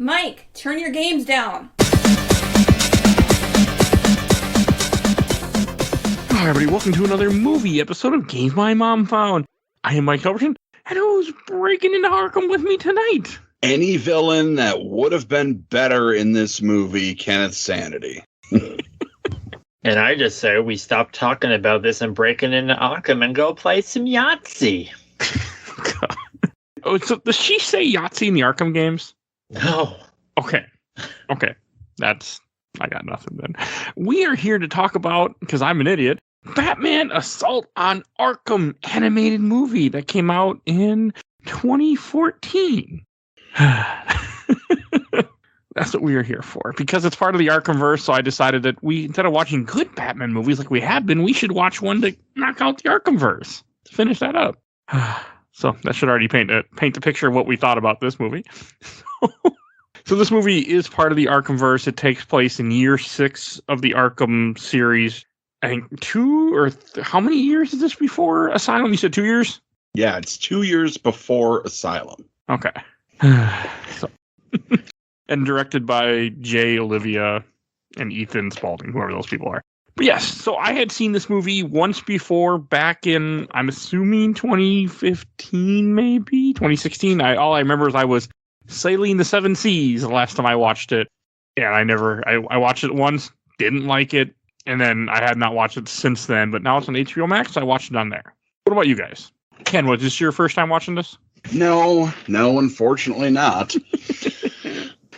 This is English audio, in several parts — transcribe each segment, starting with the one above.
Mike, turn your games down. Hi, everybody. Welcome to another movie episode of Games My Mom Found. I am Mike Albertin, and who's breaking into Arkham with me tonight? Any villain that would have been better in this movie, Kenneth Sanity. And I just say we stop talking about this and breaking into Arkham and go play some Yahtzee. God. Oh, so does she say Yahtzee in the Arkham games? No. Okay. I got nothing then. We are here to talk about, because I'm an idiot, Batman Assault on Arkham animated movie that came out in 2014. That's what we are here for. Because it's part of the Arkhamverse, so I decided that instead of watching good Batman movies like we have been, we should watch one to knock out the Arkhamverse. To finish that up. So that should already paint the picture of what we thought about this movie. So this movie is part of the Arkhamverse. It takes place in year 6 of the Arkham series. I think 2 or how many years is this before Asylum? You said 2 years? Yeah, it's 2 years before Asylum. Okay. And directed by Jay Olivia and Ethan Spalding, whoever those people are. But yes, so I had seen this movie once before back in, I'm assuming 2015, maybe 2016. All I remember is I was sailing the 7 seas the last time I watched it. And I watched it once, didn't like it. And then I had not watched it since then, but now it's on HBO Max, so I watched it on there. What about you guys? Ken, was this your first time watching this? No, unfortunately not.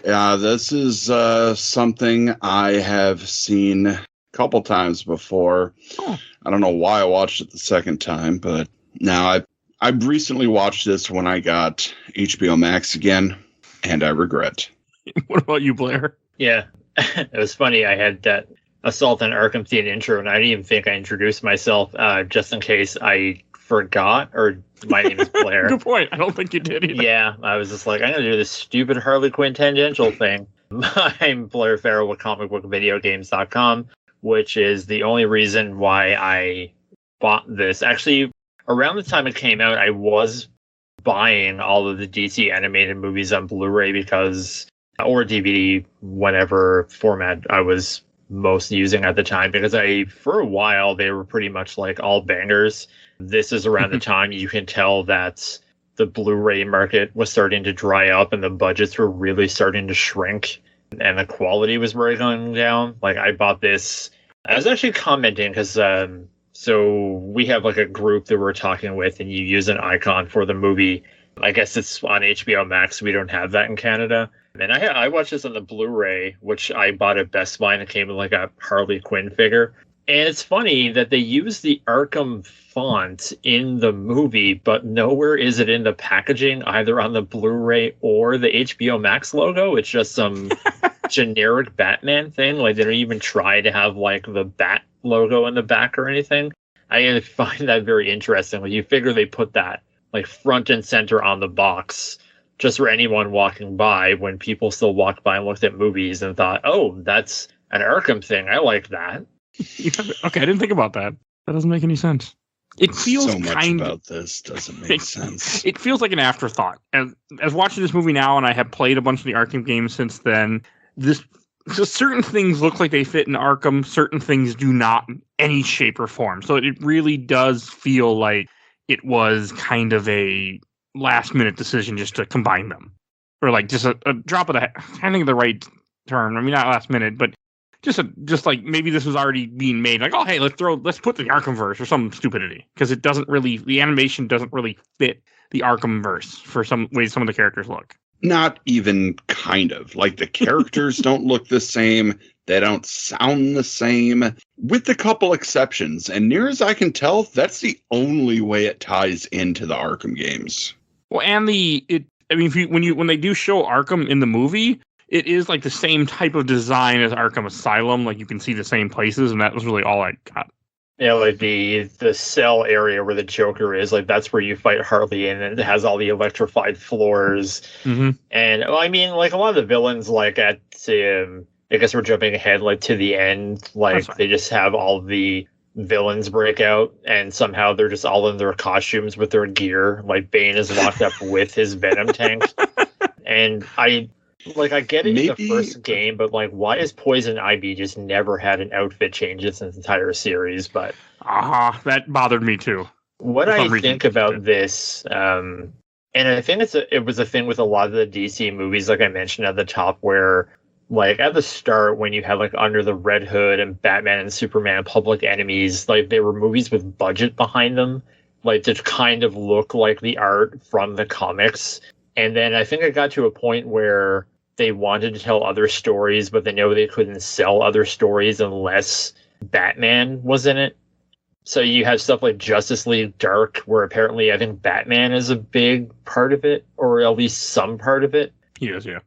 This is something I have seen a couple times before. Oh. I don't know why I watched it the second time, but now I recently watched this when I got HBO Max again, and I regret. What about you, Blair? Yeah. It was funny. I had that Assault on Arkham themed intro, and I didn't even think I introduced myself just in case I forgot, or my name is Blair. Good point. I don't think you did either. Yeah, I was just like, I'm going to do this stupid Harley Quinn tangential thing. I'm Blair Farrell with comicbookvideogames.com, which is the only reason why I bought this. Actually, around the time it came out, I was buying all of the DC animated movies on Blu-ray or DVD, whatever format I was most using at the time, because for a while, they were pretty much like all bangers. This is around the time you can tell that the Blu-ray market was starting to dry up and the budgets were really starting to shrink and the quality was really going down. Like, I bought this. I was actually commenting because so we have like a group that we're talking with, and you use an icon for the movie. I guess it's on HBO Max. We don't have that in Canada. And I watched this on the Blu-ray, which I bought at Best Buy, and it came with like a Harley Quinn figure. And it's funny that they use the Arkham font in the movie, but nowhere is it in the packaging, either on the Blu-ray or the HBO Max logo. It's just some generic Batman thing. Like, they don't even try to have like the Bat logo in the back or anything. I find that very interesting. Like, you figure they put that like front and center on the box just for anyone walking by, when people still walked by and looked at movies and thought, oh, that's an Arkham thing. I like that. Okay, I didn't think about that. That doesn't make any sense. It feels so much about this doesn't make sense. It feels like an afterthought. As watching this movie now, and I have played a bunch of the Arkham games since then, so certain things look like they fit in Arkham, certain things do not in any shape or form. So it really does feel like it was kind of a last-minute decision just to combine them. Or like just a drop of the hat. I think of the right term. I mean, not last minute, but just like maybe this was already being made. Like, oh, hey, let's put the Arkhamverse or some stupidity. Because the animation doesn't really fit the Arkhamverse for some ways some of the characters look. Not even kind of. Like, the characters don't look the same. They don't sound the same, with a couple exceptions. And near as I can tell, that's the only way it ties into the Arkham games. Well, and when they do show Arkham in the movie, it is like the same type of design as Arkham Asylum. Like, you can see the same places, and that was really all I got. Yeah, like the cell area where the Joker is, like that's where you fight Harley in, and it has all the electrified floors. Mm-hmm. And well, I mean, like a lot of the villains, like at I guess we're jumping ahead, like to the end, like they just have all the villains break out, and somehow they're just all in their costumes with their gear. Like Bane is locked up with his Venom tank, and Like, I get it in Maybe- the first game, but like, why has Poison Ivy just never had an outfit change in this entire series? But That bothered me too. what For I some reason. think about this, and I think it was a thing with a lot of the DC movies, like I mentioned at the top, where like at the start when you had like Under the Red Hood and Batman and Superman, Public Enemies, like they were movies with budget behind them, like to kind of look like the art from the comics. And then I think it got to a point where they wanted to tell other stories, but they know they couldn't sell other stories unless Batman was in it. So you have stuff like Justice League Dark, where apparently I think Batman is a big part of it, or at least some part of it. He is, yeah.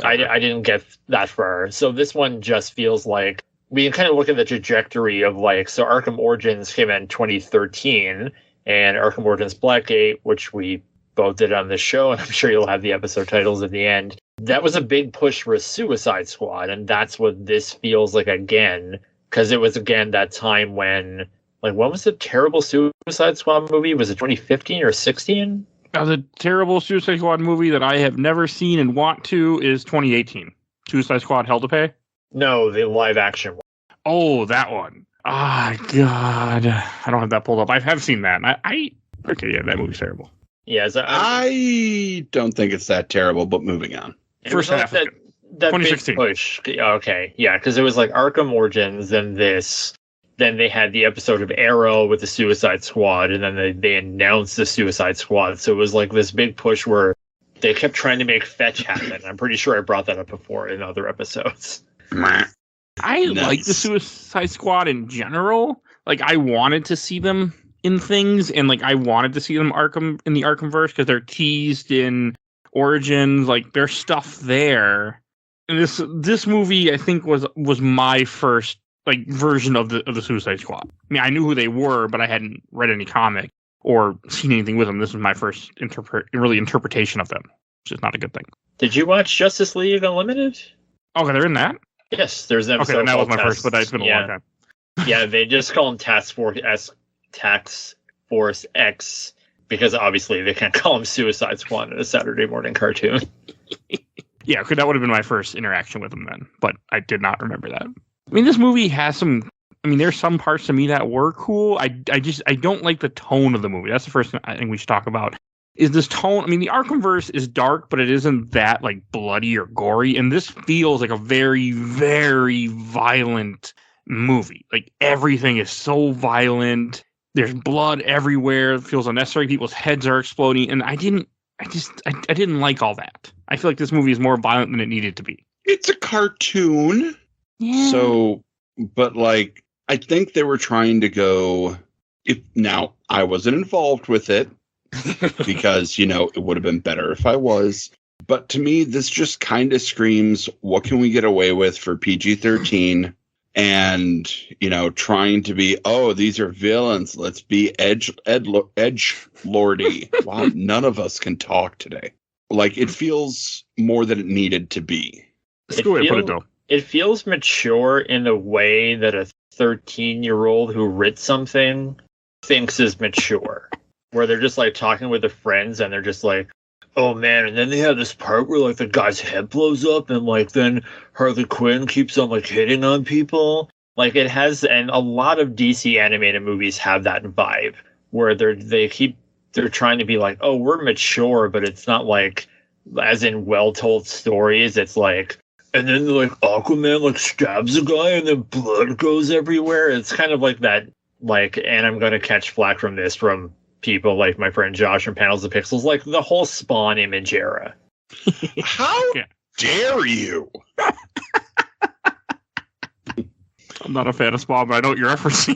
I didn't get that far. So this one just feels like we can kind of look at the trajectory of like, so Arkham Origins came out in 2013, and Arkham Origins Blackgate, which we both did on this show, and I'm sure you'll have the episode titles at the end. That was a big push for a Suicide Squad, and that's what this feels like again, because it was again that time when, like, when was the terrible Suicide Squad movie? Was it 2015 or 16? The terrible Suicide Squad movie that I have never seen and want to is 2018. Suicide Squad Hell to Pay? No, the live action one. Oh, that one. God. I don't have that pulled up. I have seen that. Okay, yeah, that movie's terrible. Yeah, so I don't think it's that terrible, but moving on. it First was half like of that big 2016. push. Okay, yeah, because it was like Arkham Origins, then this. Then they had the episode of Arrow with the Suicide Squad, and then they announced the Suicide Squad. So it was like this big push where they kept trying to make fetch happen. I'm pretty sure I brought that up before in other episodes. I Nice. like the Suicide Squad in general. Like, I wanted to see them in things, and like I wanted to see them in the Arkhamverse because they're teased in Origins. Like, there's stuff there. And this movie, I think, was my first like version of the Suicide Squad. I mean, I knew who they were, but I hadn't read any comic or seen anything with them. This was my first interpretation of them, which is not a good thing. Did you watch Justice League Unlimited? Okay, they're in that. Yes, there's an Okay, episode. then that was called my first, but it's been a long time. Yeah, they just call them Task Force X because obviously they can't call them Suicide Squad in a Saturday morning cartoon. Yeah, that would have been my first interaction with them then, but I did not remember that. I mean, this movie has some. I mean, there's some parts to me that were cool. I don't like the tone of the movie. That's the first thing I think we should talk about. Is this tone? I mean, the Arkhamverse is dark, but it isn't that like bloody or gory. And this feels like a very, very violent movie. Like everything is so violent. There's blood everywhere. It feels unnecessary. People's heads are exploding, and I didn't like all that. I feel like this movie is more violent than it needed to be. It's a cartoon. Yeah. So, but like, I think they were trying to go. Now I wasn't involved with it because, it would have been better if I was. But to me, this just kind of screams, what can we get away with for PG-13? And, trying to be, these are villains. Let's be edge lordy. Wow, none of us can talk today. Like, it feels more than it needed to be. That's a good way to put it, though. It feels mature in the way that a 13-year-old who writ something thinks is mature. Where they're just like talking with their friends and they're just like, oh man, and then they have this part where like the guy's head blows up and like then Harley Quinn keeps on like hitting on people. Like it has, and a lot of DC animated movies have that vibe where they're trying to be like, oh, we're mature, but it's not like as in well-told stories. It's like, and then like Aquaman like stabs a guy and then blood goes everywhere. It's kind of like that, like, and I'm gonna catch flack from this from people like my friend Josh from Panels of Pixels, like the whole Spawn image era. How dare you? I'm not a fan of Spawn, but I know what you're referencing.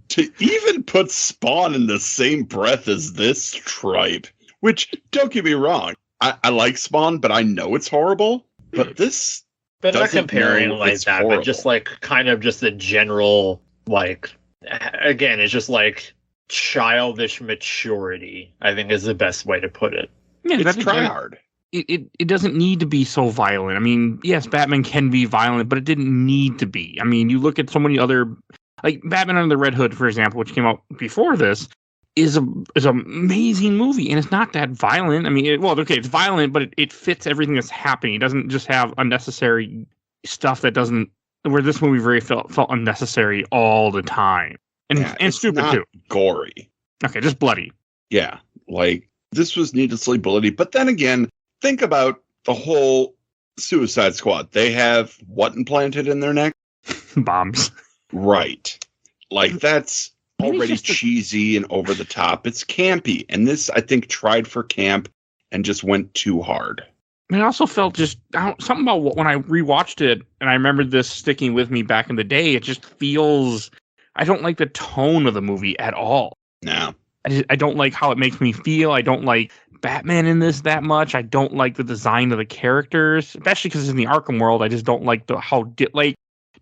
To even put Spawn in the same breath as this tripe, which, don't get me wrong, I like Spawn, but I know it's horrible. But this But not doesn't comparing know like it's that, horrible. but just like kind of just the general, like, again, it's just like childish maturity, I think is the best way to put it. Yeah, It's that's try hard. It doesn't need to be so violent. I mean, yes, Batman can be violent, but it didn't need to be. I mean, you look at so many other, like Batman Under the Red Hood, for example, which came out before this. is an amazing movie, and it's not that violent. I mean, it's violent, but it fits everything that's happening. It doesn't just have unnecessary stuff that doesn't. Where this movie felt unnecessary all the time, and stupid not too. Gory. Okay, just bloody. Yeah, like this was needlessly bloody. But then again, think about the whole Suicide Squad. They have what implanted in their neck? Bombs. Right. Like that's Maybe already just cheesy and over the top. It's campy. And this, I think, tried for camp and just went too hard. It also felt something about when I rewatched it, and I remembered this sticking with me back in the day. It just feels, I don't like the tone of the movie at all. No. I don't like how it makes me feel. I don't like Batman in this that much. I don't like the design of the characters, especially because it's in the Arkham world. I just don't like like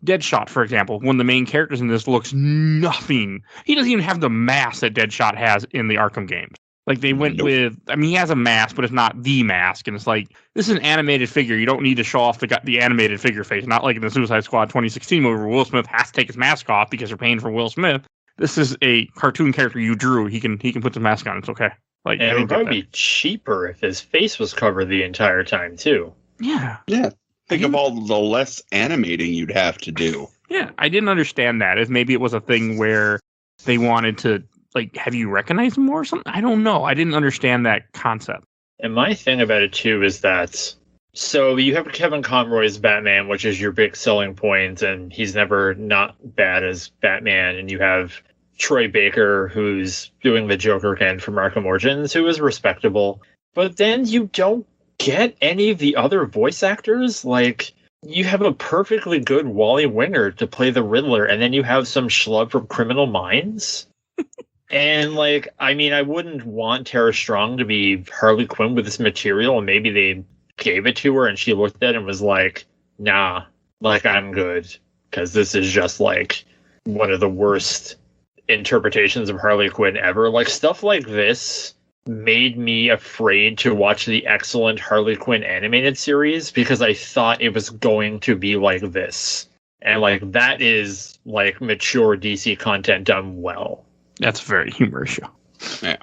Deadshot, for example. One of the main characters in this looks nothing. He doesn't even have the mask that Deadshot has in the Arkham games. Like they went with, I mean, he has a mask, but it's not the mask. And it's like, this is an animated figure. You don't need to show off the animated figure face. Not like in the Suicide Squad 2016 movie where Will Smith has to take his mask off because you're paying for Will Smith. This is a cartoon character you drew. He can put the mask on. It's okay. Like, and it would probably be cheaper if his face was covered the entire time too. Yeah. Yeah. Think of all the less animating you'd have to do. Yeah, I didn't understand that. If maybe it was a thing where they wanted to, like, have you recognize him more or something? I don't know. I didn't understand that concept. And my thing about it, too, is that, so you have Kevin Conroy's Batman, which is your big selling point, and he's never not bad as Batman, and you have Troy Baker, who's doing the Joker again from Arkham Origins, who is respectable. But then you don't get any of the other voice actors. Like, you have a perfectly good Wally Winger to play the Riddler, and then you have some schlub from Criminal Minds. And, like, I mean, I wouldn't want Tara Strong to be Harley Quinn with this material, and maybe they gave it to her, and she looked at it and was like, nah, like, I'm good. Because this is just, like, one of the worst interpretations of Harley Quinn ever. Like, stuff like this made me afraid to watch the excellent Harley Quinn animated series because I thought it was going to be like this. And, like, that is, like, mature DC content done well. That's a very humorous show. Yeah,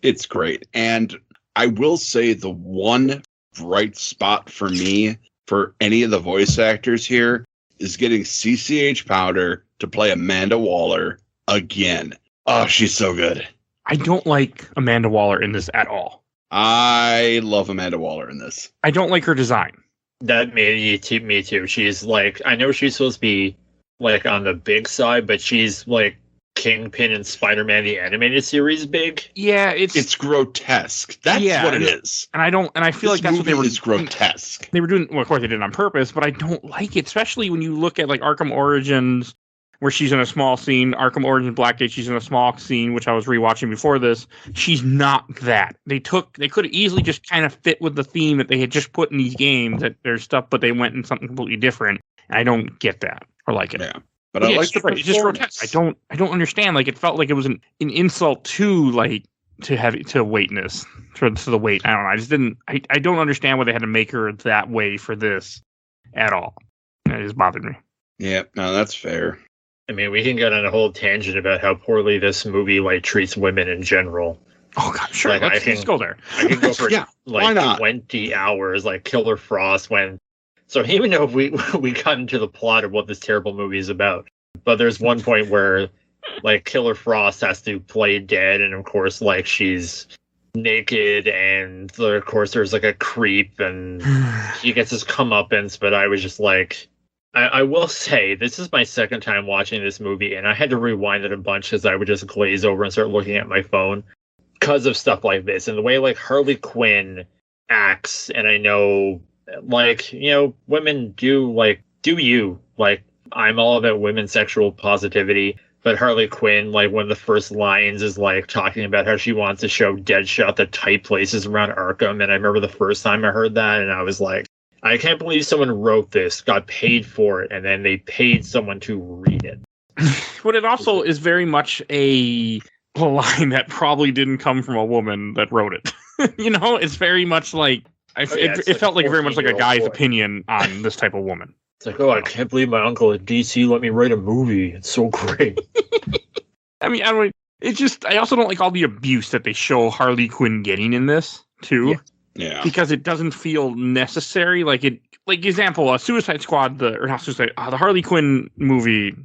it's great. And I will say the one bright spot for me for any of the voice actors here is getting CCH Powder to play Amanda Waller again. Oh, she's so good. I don't like Amanda Waller in this at all. I love Amanda Waller in this. I don't like her design. That made me too. She's like, I know she's supposed to be like on the big side, but she's like Kingpin and Spider-Man the animated series big. Yeah, it's grotesque. That's what it is. And I feel like that's what they were. Is grotesque. They were doing. Well, of course they did it on purpose, but I don't like it, especially when you look at like Arkham Origins, where she's in a small scene. Arkham Origins Blackgate, she's in a small scene, which I was rewatching before this. She's not that. They could have easily just kind of fit with the theme that they had just put in these games, that there's stuff, but they went in something completely different. And I don't get that or like it. Yeah. But I like the performance. It's just grotesque. I don't understand. Like, it felt like it was an insult to weightness, to the weight. I don't know. I just didn't. I don't understand why they had to make her that way for this at all. It just bothered me. Yeah, no, that's fair. I mean, we can get on a whole tangent about how poorly this movie like treats women in general. Oh God, sure. Like, let's go there. I can go for why not? 20 hours, like Killer Frost. So even though we got into the plot of what this terrible movie is about, but there's one point where like Killer Frost has to play dead, and of course like she's naked, and of course there's like a creep, and he gets his comeuppance. But I was just like, I will say this is my second time watching this movie, and I had to rewind it a bunch because I would just glaze over and start looking at my phone because of stuff like this and the way like Harley Quinn acts. And I know, like, you know, women do you. Like, I'm all about women's sexual positivity, but Harley Quinn, like, one of the first lines is, like, talking about how she wants to show Deadshot the tight places around Arkham, and I remember the first time I heard that, and I was like, I can't believe someone wrote this, got paid for it, and then they paid someone to read it. But it also is very much a line that probably didn't come from a woman that wrote it. You know, it's very much like, it felt like very much like a guy's opinion on this type of woman. It's like, oh, I can't believe my uncle at DC let me write a movie. It's so great. I mean, It's just, I also don't like all the abuse that they show Harley Quinn getting in this, too. Yeah. Because it doesn't feel necessary. Like, example, Suicide Squad, the Harley Quinn movie,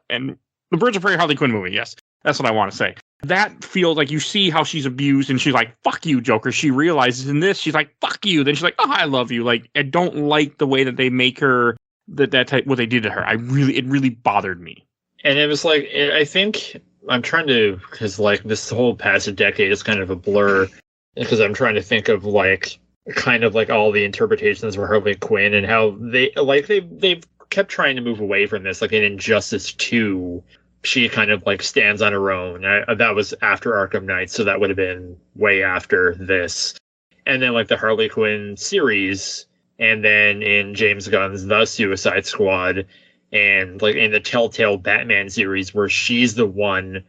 and the Birds of Prey Harley Quinn movie, yes. That's what I want to say. That feels like you see how she's abused, and she's like, fuck you, Joker. She realizes in this, she's like, fuck you. Then she's like, oh, I love you. Like, I don't like the way that they make her, that type, what they did to her. It really bothered me. And it was like, I think, I'm trying to, because like this whole past decade is kind of a blur, because I'm trying to think of like, kind of like all the interpretations of Harley Quinn and how they've kept trying to move away from this. Like in Injustice 2, she kind of like stands on her own. That was after Arkham Knight, so that would have been way after this. And then like the Harley Quinn series, and then in James Gunn's The Suicide Squad, and like in the Telltale Batman series, where she's the one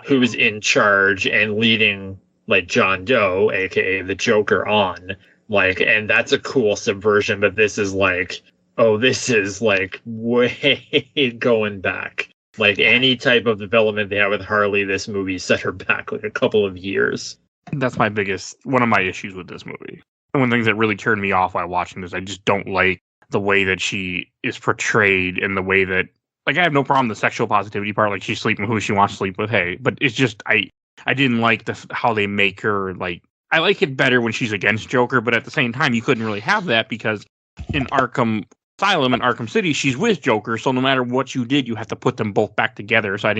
who's in charge and leading like John Doe, aka the Joker, on. Like, and that's a cool subversion, but this is like, oh, this is like way going back. Like any type of development they have with Harley, this movie set her back like a couple of years. That's one of my issues with this movie. And one of the things that really turned me off while watching this, I just don't like the way that she is portrayed and the way that, like, I have no problem with the sexual positivity part, like she's sleeping with who she wants to sleep with, hey, but it's just, I didn't like how they make her, like, I like it better when she's against Joker, but at the same time, you couldn't really have that because in Arkham Asylum and Arkham City, she's with Joker, so no matter what you did, you have to put them both back together, so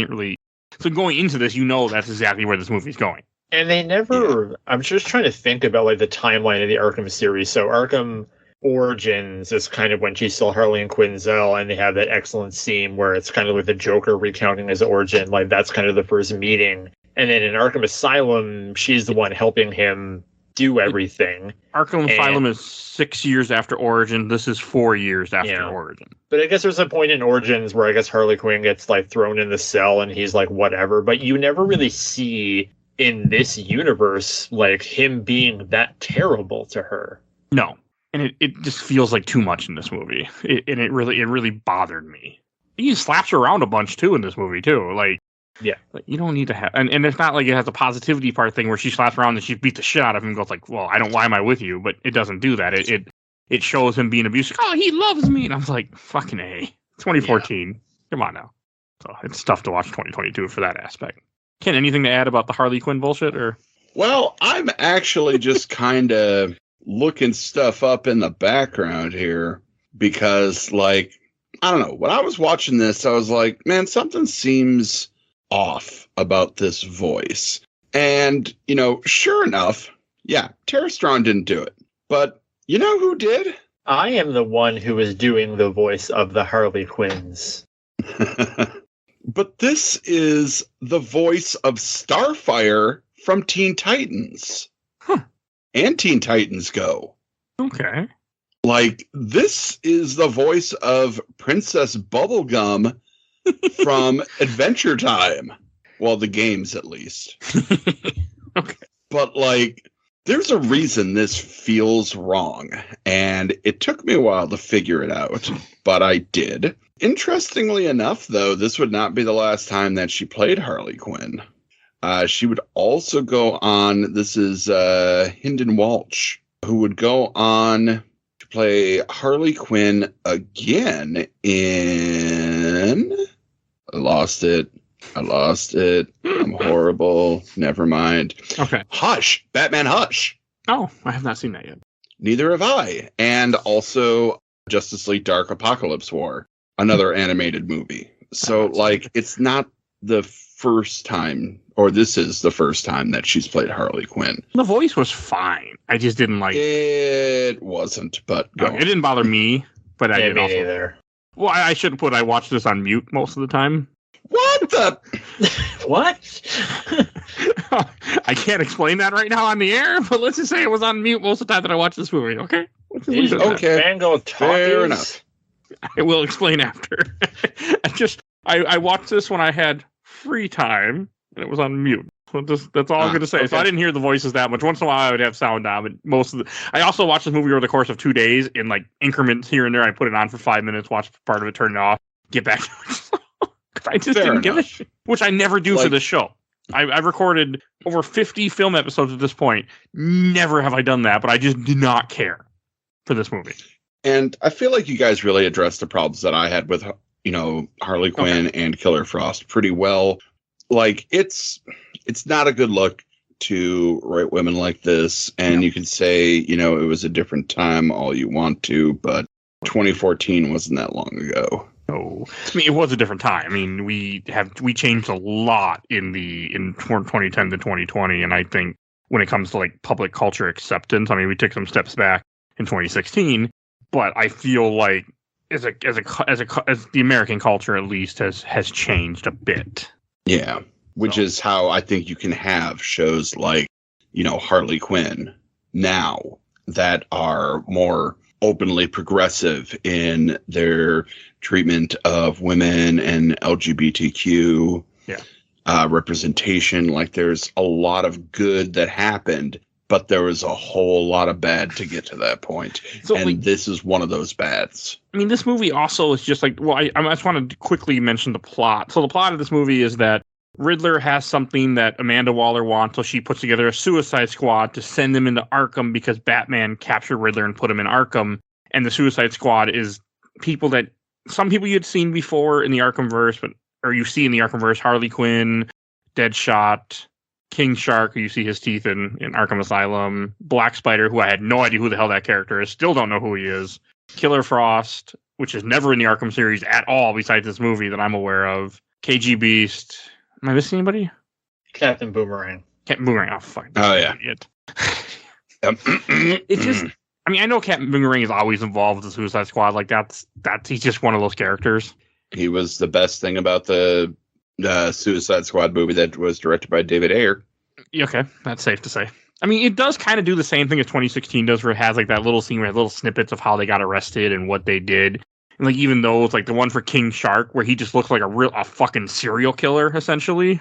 going into this, you know that's exactly where this movie's going. And they never, I'm just trying to think about like the timeline of the Arkham series, so Arkham Origins is kind of when she's still Harley and Quinzel, and they have that excellent scene where it's kind of like the Joker recounting his origin, like that's kind of the first meeting. And then in Arkham Asylum, she's the one helping him do everything. Arkham Asylum is 6 years after Origin. This is 4 years after Origin. But I guess there's a point in Origins where I guess Harley Quinn gets like thrown in the cell and he's like, whatever. But you never really see in this universe like him being that terrible to her. No. And it just feels like too much in this movie. It really bothered me. He slaps her around a bunch too in this movie too. Like, yeah, like you don't need to have, and it's not like it has a positivity part thing where she slaps around and she beats the shit out of him and goes like, well, why am I with you? But it doesn't do that. It shows him being abusive. Oh, he loves me. And I was like, fucking A. 2014. Yeah. Come on now. So it's tough to watch 2022 for that aspect. Ken, anything to add about the Harley Quinn bullshit or? Well, I'm actually just kind of looking stuff up in the background here because, like, I don't know. When I was watching this, I was like, man, something seems off about this voice. And, you know, sure enough, yeah, Tara Strong didn't do it. But you know who did? I am the one who is doing the voice of the Harley Quinns. But this is the voice of Starfire from Teen Titans. Huh. And Teen Titans Go. Okay. Like, this is the voice of Princess Bubblegum from Adventure Time. Well, the games, at least. Okay. But, like, there's a reason this feels wrong. And it took me a while to figure it out, but I did. Interestingly enough, though, this would not be the last time that she played Harley Quinn. She would also go on, this is Hynden Walsh, who would go on to play Harley Quinn again in... I lost it. I'm horrible. Never mind. Okay. Hush. Batman Hush. Oh, I have not seen that yet. Neither have I. And also Justice League Dark Apocalypse War, another animated movie. So, like, it's not the first time, or this is the first time that she's played Harley Quinn. The voice was fine. I just didn't like it. It wasn't, but it didn't bother me, but I didn't also. Either. Well, I should put I watched this on mute most of the time. What the? What? I can't explain that right now on the air, but let's just say it was on mute most of the time that I watched this movie, okay? Okay. Fair enough. I will explain after. I watched this when I had free time, and it was on mute. So that's all I'm going to say. Okay. So I didn't hear the voices that much. Once in a while, I would have sound on, but I also watched this movie over the course of 2 days in like increments here and there. I put it on for 5 minutes, watch part of it, turn it off, get back to it. I just didn't give a shit, which I never do for this show. I've recorded over 50 film episodes at this point. Never have I done that, but I just do not care for this movie. And I feel like you guys really addressed the problems that I had with, Harley Quinn and Killer Frost pretty well. Like, it's not a good look to write women like this. And you can say, it was a different time all you want to, but 2014 wasn't that long ago. Oh, I mean, it was a different time. I mean, we changed a lot in 2010 to 2020, and I think when it comes to like public culture acceptance, I mean, we took some steps back in 2016, but I feel like as the American culture at least has changed a bit. Yeah, which is how I think you can have shows like Harley Quinn now that are more openly progressive in their treatment of women and LGBTQ representation. Like, there's a lot of good that happened, but there was a whole lot of bad to get to that point. So, and this is one of those bads. I mean, this movie also is just like, well, I just want to quickly mention the plot. So the plot of this movie is that Riddler has something that Amanda Waller wants, so she puts together a Suicide Squad to send them into Arkham because Batman captured Riddler and put him in Arkham. And the Suicide Squad is some people you'd seen before in the Arkhamverse, or you see in the Arkhamverse: Harley Quinn, Deadshot, King Shark, who you see his teeth in Arkham Asylum, Black Spider, who I had no idea who the hell that character is, still don't know who he is, Killer Frost, which is never in the Arkham series at all besides this movie that I'm aware of, KG Beast. Am I missing anybody? Captain Boomerang. Captain Boomerang. Oh, fuck. Oh, yeah. It's just, I mean, I know Captain Boomerang is always involved with the Suicide Squad. Like, he's just one of those characters. He was the best thing about the Suicide Squad movie that was directed by David Ayer. Okay, that's safe to say. I mean, it does kind of do the same thing as 2016 does, where it has like that little scene where it has little snippets of how they got arrested and what they did. And like, even though it's like the one for King Shark, where he just looks like a fucking serial killer, essentially.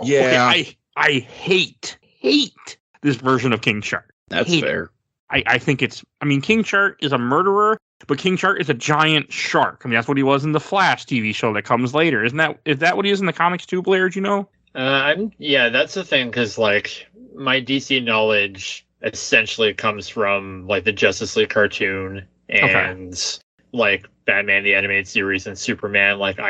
Yeah. Okay, I hate this version of King Shark. That's fair. I think King Shark is a murderer, but King Shark is a giant shark. I mean, that's what he was in the Flash TV show that comes later. Is that what he is in the comics too, Blair? Do you know? That's the thing, because like my DC knowledge essentially comes from like the Justice League cartoon and like Batman the Animated Series and Superman. Like,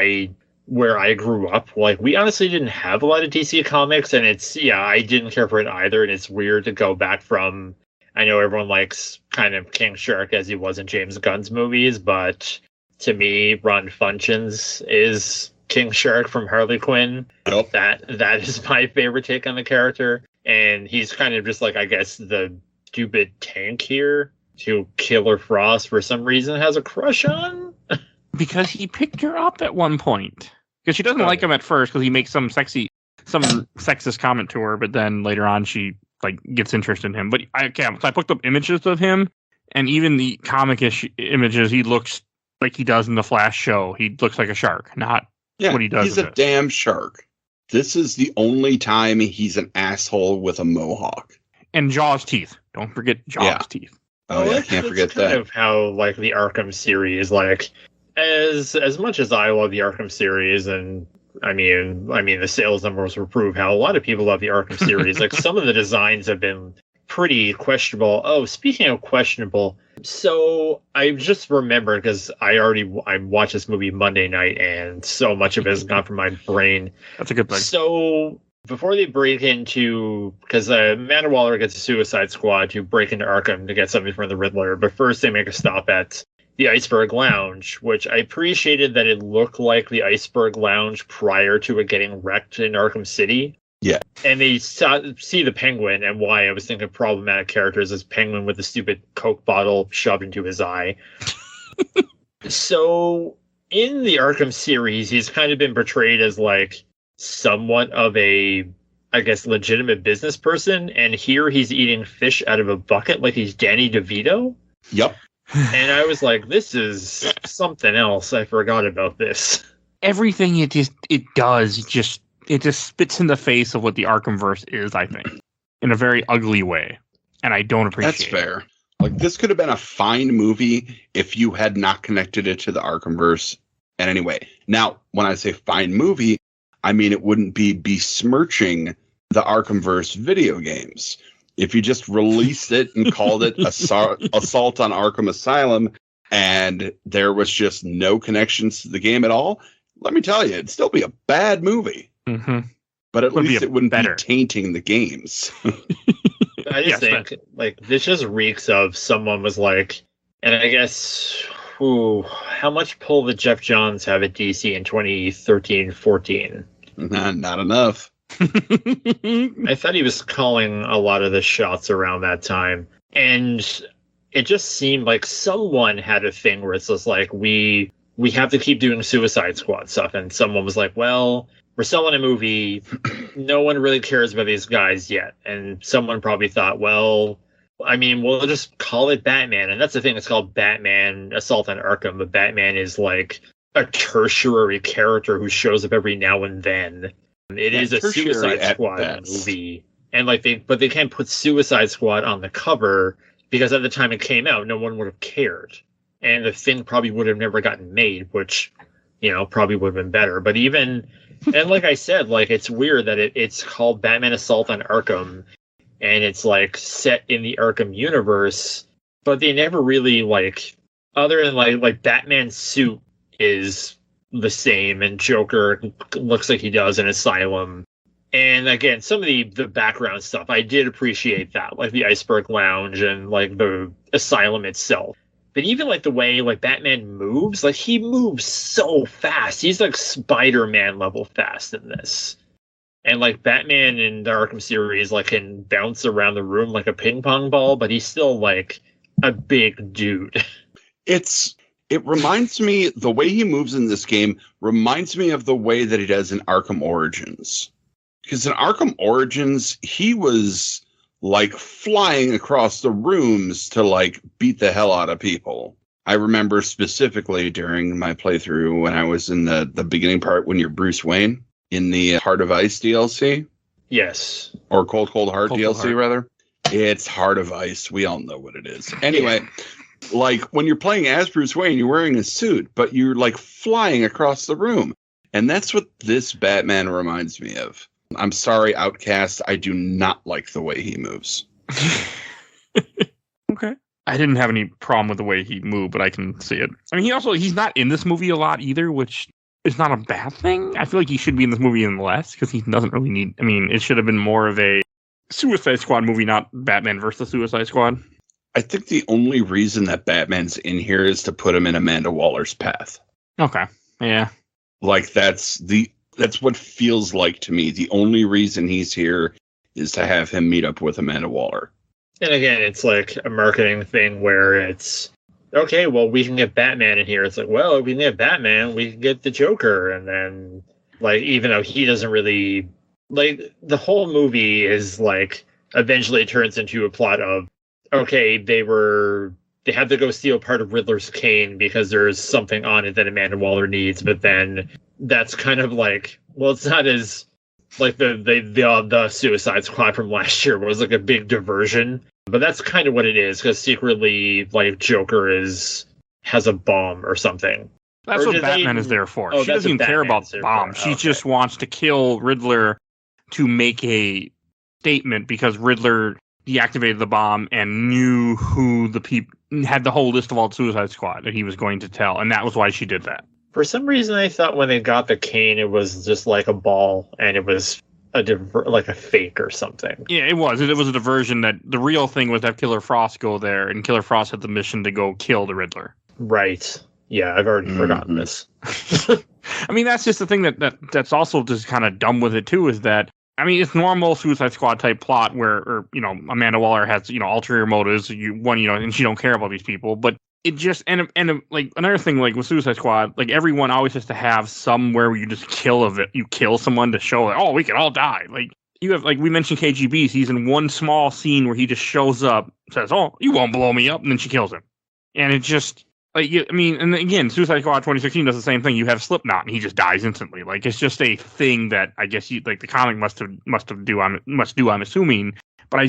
where I grew up, like, we honestly didn't have a lot of DC comics, and I didn't care for it either. And it's weird to go back from, I know everyone likes kind of King Shark as he was in James Gunn's movies, but to me, Ron Funches is King Shark from Harley Quinn. Yep. That is my favorite take on the character. And he's kind of just like, I guess, the stupid tank here who Killer Frost for some reason has a crush on. Because he picked her up at one point. Because she doesn't like him at first because he makes some sexist comment to her, but then later on she like gets interested in him. But I looked up images of him, and even the comic-ish images, he looks like he does in the Flash show. He looks like a shark, not what he does. He's a damn shark. This is the only time he's an asshole with a mohawk. And Jaws teeth. Don't forget Jaws teeth. Oh, yeah, I can't forget that. Kind of how like the Arkham series, like as much as I love the Arkham series, and I mean the sales numbers will prove how a lot of people love the Arkham series. Like, some of the designs have been pretty questionable. Oh, speaking of questionable, so I just remembered, because I watched this movie Monday night, and so much of it has gone from my brain. That's a good thing. So before they break into, because Amanda Waller gets a Suicide Squad to break into Arkham to get something from the Riddler, but first they make a stop at the Iceberg Lounge, which I appreciated that it looked like the Iceberg Lounge prior to it getting wrecked in Arkham City. Yeah. And they see the Penguin, and why I was thinking problematic characters is Penguin with a stupid Coke bottle shoved into his eye. So in the Arkham series, he's kind of been portrayed as like somewhat of a, I guess, legitimate business person, and here he's eating fish out of a bucket like he's Danny DeVito. Yep. And I was like, this is something else. I forgot about this. Everything it just spits in the face of what the Arkhamverse is, I think, in a very ugly way. And I don't appreciate That's fair. Like, this could have been a fine movie if you had not connected it to the Arkhamverse in any way. Now, when I say fine movie, I mean, it wouldn't be besmirching the Arkhamverse video games. If you just released it and called it Assault on Arkham Asylum, and there was just no connections to the game at all, let me tell you, it'd still be a bad movie. Mm-hmm. But at least it wouldn't be tainting the games. I just think, like, this just reeks of someone was like, and I guess, how much pull did Jeff Johns have at DC in 2013-14? Not enough. I thought he was calling a lot of the shots around that time. And it just seemed like someone had a thing where it's just like, we have to keep doing Suicide Squad stuff. And someone was like, well, we're selling a movie. No one really cares about these guys yet. And someone probably thought, well, I mean, we'll just call it Batman. And that's the thing. It's called Batman Assault on Arkham. But Batman is like a tertiary character who shows up every now and then. It is a Suicide Squad movie. And like but they can't put Suicide Squad on the cover because at the time it came out, no one would have cared. And the thing probably would have never gotten made, which, probably would have been better. But even, and like I said, like, it's weird that it's called Batman Assault on Arkham, and it's like set in the Arkham universe, but they never really, like, other than like Batman's suit is the same, and Joker looks like he does in Asylum. And again, some of the background stuff, I did appreciate that, like the Iceberg Lounge and like the Asylum itself. But even like the way like Batman moves, like he moves so fast. He's like Spider-Man level fast in this. And like Batman in the Arkham series like can bounce around the room like a ping pong ball, but he's still like a big dude. It reminds me, the way he moves in this game reminds me of the way that he does in Arkham Origins. Because in Arkham Origins, he was like flying across the rooms to like beat the hell out of people. I remember specifically during my playthrough when I was in the beginning part when you're Bruce Wayne in the Heart of Ice DLC. Yes. Or Cold Heart DLC, rather. It's Heart of Ice. We all know what it is. Anyway, like when you're playing as Bruce Wayne, you're wearing a suit, but you're like flying across the room. And that's what this Batman reminds me of. I'm sorry, Outcast. I do not like the way he moves. Okay. I didn't have any problem with the way he moved, but I can see it. I mean, he's not in this movie a lot either, which is not a bad thing. I feel like he should be in this movie in less because he doesn't really need. I mean, it should have been more of a Suicide Squad movie, not Batman versus Suicide Squad. I think the only reason that Batman's in here is to put him in Amanda Waller's path. Okay. Yeah. Like that's what feels like to me. The only reason he's here is to have him meet up with Amanda Waller. And again, it's like a marketing thing where it's, okay, well, we can get Batman in here. It's like, well, if we can get Batman, we can get the Joker. And then, like, even though he doesn't really, like, the whole movie is, like, eventually it turns into a plot of, okay, they had to go steal part of Riddler's cane because there's something on it that Amanda Waller needs. But then that's kind of like, well, it's not as, like, the Suicide Squad from last year was, like, a big diversion. But that's kind of what it is, because secretly, like, Joker has a bomb or something. That's what Batman is there for. She doesn't even care about the bomb. She just wants to kill Riddler to make a statement because Riddler deactivated the bomb and knew who the people had the whole list of all the Suicide Squad that he was going to tell, and that was why she did that. For some reason, I thought when they got the cane, it was just like a ball, and it was like a fake or something. Yeah, it was. It was a diversion. That the real thing was to have Killer Frost go there, and Killer Frost had the mission to go kill the Riddler. Right. Yeah, I've already forgotten this. I mean, that's just the thing that's also just kind of dumb with it too. Is that, I mean, it's normal Suicide Squad type plot where, Amanda Waller has, ulterior motives. And she don't care about these people, but it just and like another thing, like with Suicide Squad, like everyone always has to have somewhere where you just kill someone to show that, oh, we can all die. Like you have, like we mentioned KGB's, he's in one small scene where he just shows up, says, oh, you won't blow me up, and then she kills him. And it just and again, Suicide Squad 2016 does the same thing. You have Slipknot, and he just dies instantly. Like it's just a thing that I guess the comic must do. I'm assuming, but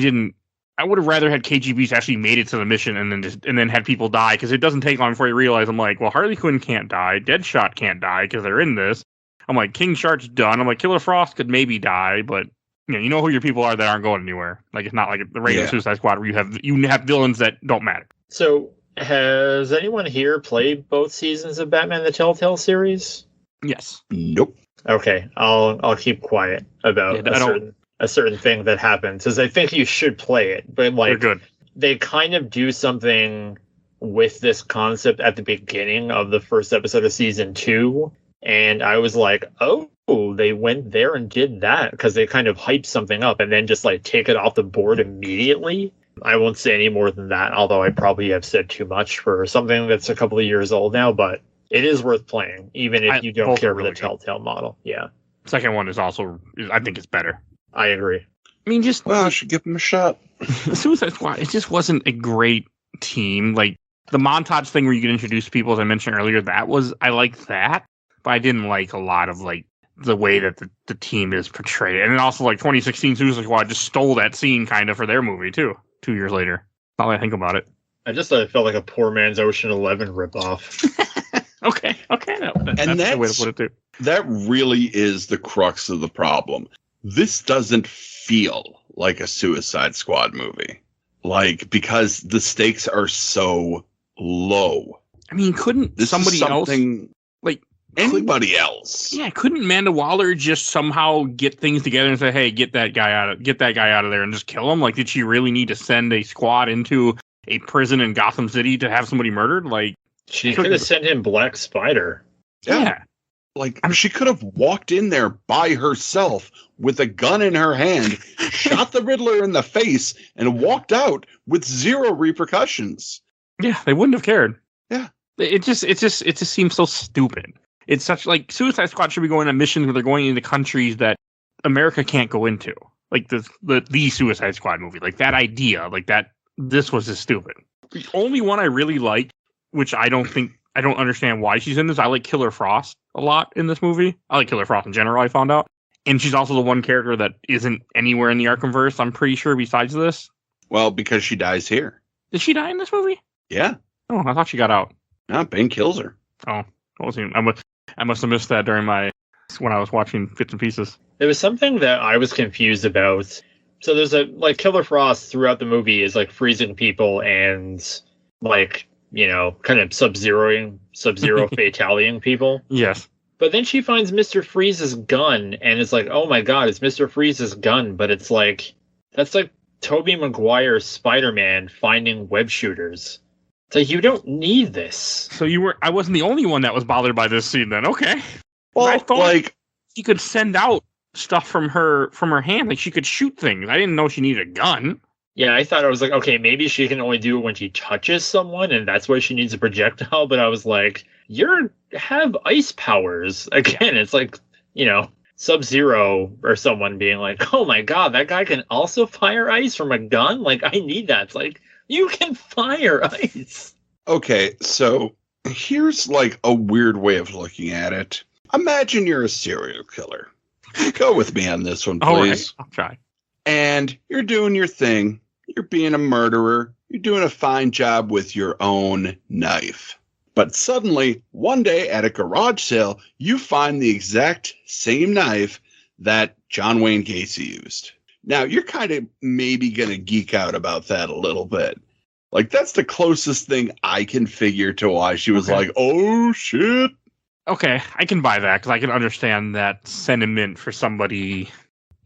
I would have rather had KGB's actually made it to the mission and then had people die, because it doesn't take long before you realize, I'm like, well, Harley Quinn can't die, Deadshot can't die because they're in this, I'm like, King Shark's done. I'm like, Killer Frost could maybe die, but you know who your people are that aren't going anywhere. Like, it's not like the regular Suicide Squad where you have villains that don't matter. So, has anyone here played both seasons of Batman the Telltale series? Yes. Nope. Okay, I'll keep quiet about a certain thing that happens, because I think you should play it. But like, they're good. They kind of do something with this concept at the beginning of the first episode of season 2, and I was like, oh, they went there and did that, because they kind of hype something up and then just like take it off the board immediately. I won't say any more than that, although I probably have said too much for something that's a couple of years old now, but it is worth playing, even if you don't care for the Telltale model. Yeah. Second one is also, I think it's better. I agree. I mean, I should give them a shot. The Suicide Squad, it just wasn't a great team. Like, the montage thing where you get introduced to people, as I mentioned earlier, I like that, but I didn't like a lot of, like, the way that the team is portrayed. And then also, like, 2016 Suicide Squad just stole that scene, kind of, for their movie, too, 2 years later. Now that I think about it. I just thought it felt like a poor man's Ocean 11 ripoff. Okay. That's the way to put it, too. That really is the crux of the problem. This doesn't feel like a Suicide Squad movie. Like, because the stakes are so low. I mean, couldn't somebody else, like anybody else? Yeah, couldn't Amanda Waller just somehow get things together and say, "Hey, get that guy out of there and just kill him"? Like, did she really need to send a squad into a prison in Gotham City to have somebody murdered? Like, she could have sent him Black Spider. Yeah. Like, she could have walked in there by herself with a gun in her hand, shot the Riddler in the face, and walked out with zero repercussions. Yeah, they wouldn't have cared. Yeah. It just seems so stupid. It's such, like, Suicide Squad should be going on missions where they're going into countries that America can't go into. Like the Suicide Squad movie. Like, that idea, like that, this was just stupid. The only one I really like, which I don't understand why she's in this. I like Killer Frost a lot in this movie. I like Killer Frost in general, I found out. And she's also the one character that isn't anywhere in the Arkhamverse, I'm pretty sure, besides this. Well, because she dies here. Did she die in this movie? Yeah. Oh, I thought she got out. No, Bane kills her. Oh, I must have missed that when I was watching bits and pieces. There was something that I was confused about. So there's Killer Frost throughout the movie is like freezing people and like, kind of sub-zero fatalitying people. Yes. But then she finds Mr. Freeze's gun and is like, oh my god, it's Mr. Freeze's gun. But it's like, that's like Tobey Maguire's Spider-Man finding web shooters. So you don't need this. So I wasn't the only one that was bothered by this scene then. Okay. Well, I thought she could send out stuff from her hand. Like, she could shoot things. I didn't know she needed a gun. Yeah, I thought, I was like, okay, maybe she can only do it when she touches someone, and that's why she needs a projectile. But I was like, you have ice powers. Again, it's like, Sub-Zero or someone being like, oh my god, that guy can also fire ice from a gun? Like, I need that. It's like, you can fire ice. Okay, so here's like a weird way of looking at it. Imagine you're a serial killer. Go with me on this one, please. All right, I'll try. And you're doing your thing. You're being a murderer. You're doing a fine job with your own knife. But suddenly, one day at a garage sale, you find the exact same knife that John Wayne Gacy used. Now, you're kind of maybe going to geek out about that a little bit. Like, that's the closest thing I can figure to why she was like, oh, shit. Okay, I can buy that because I can understand that sentiment for somebody,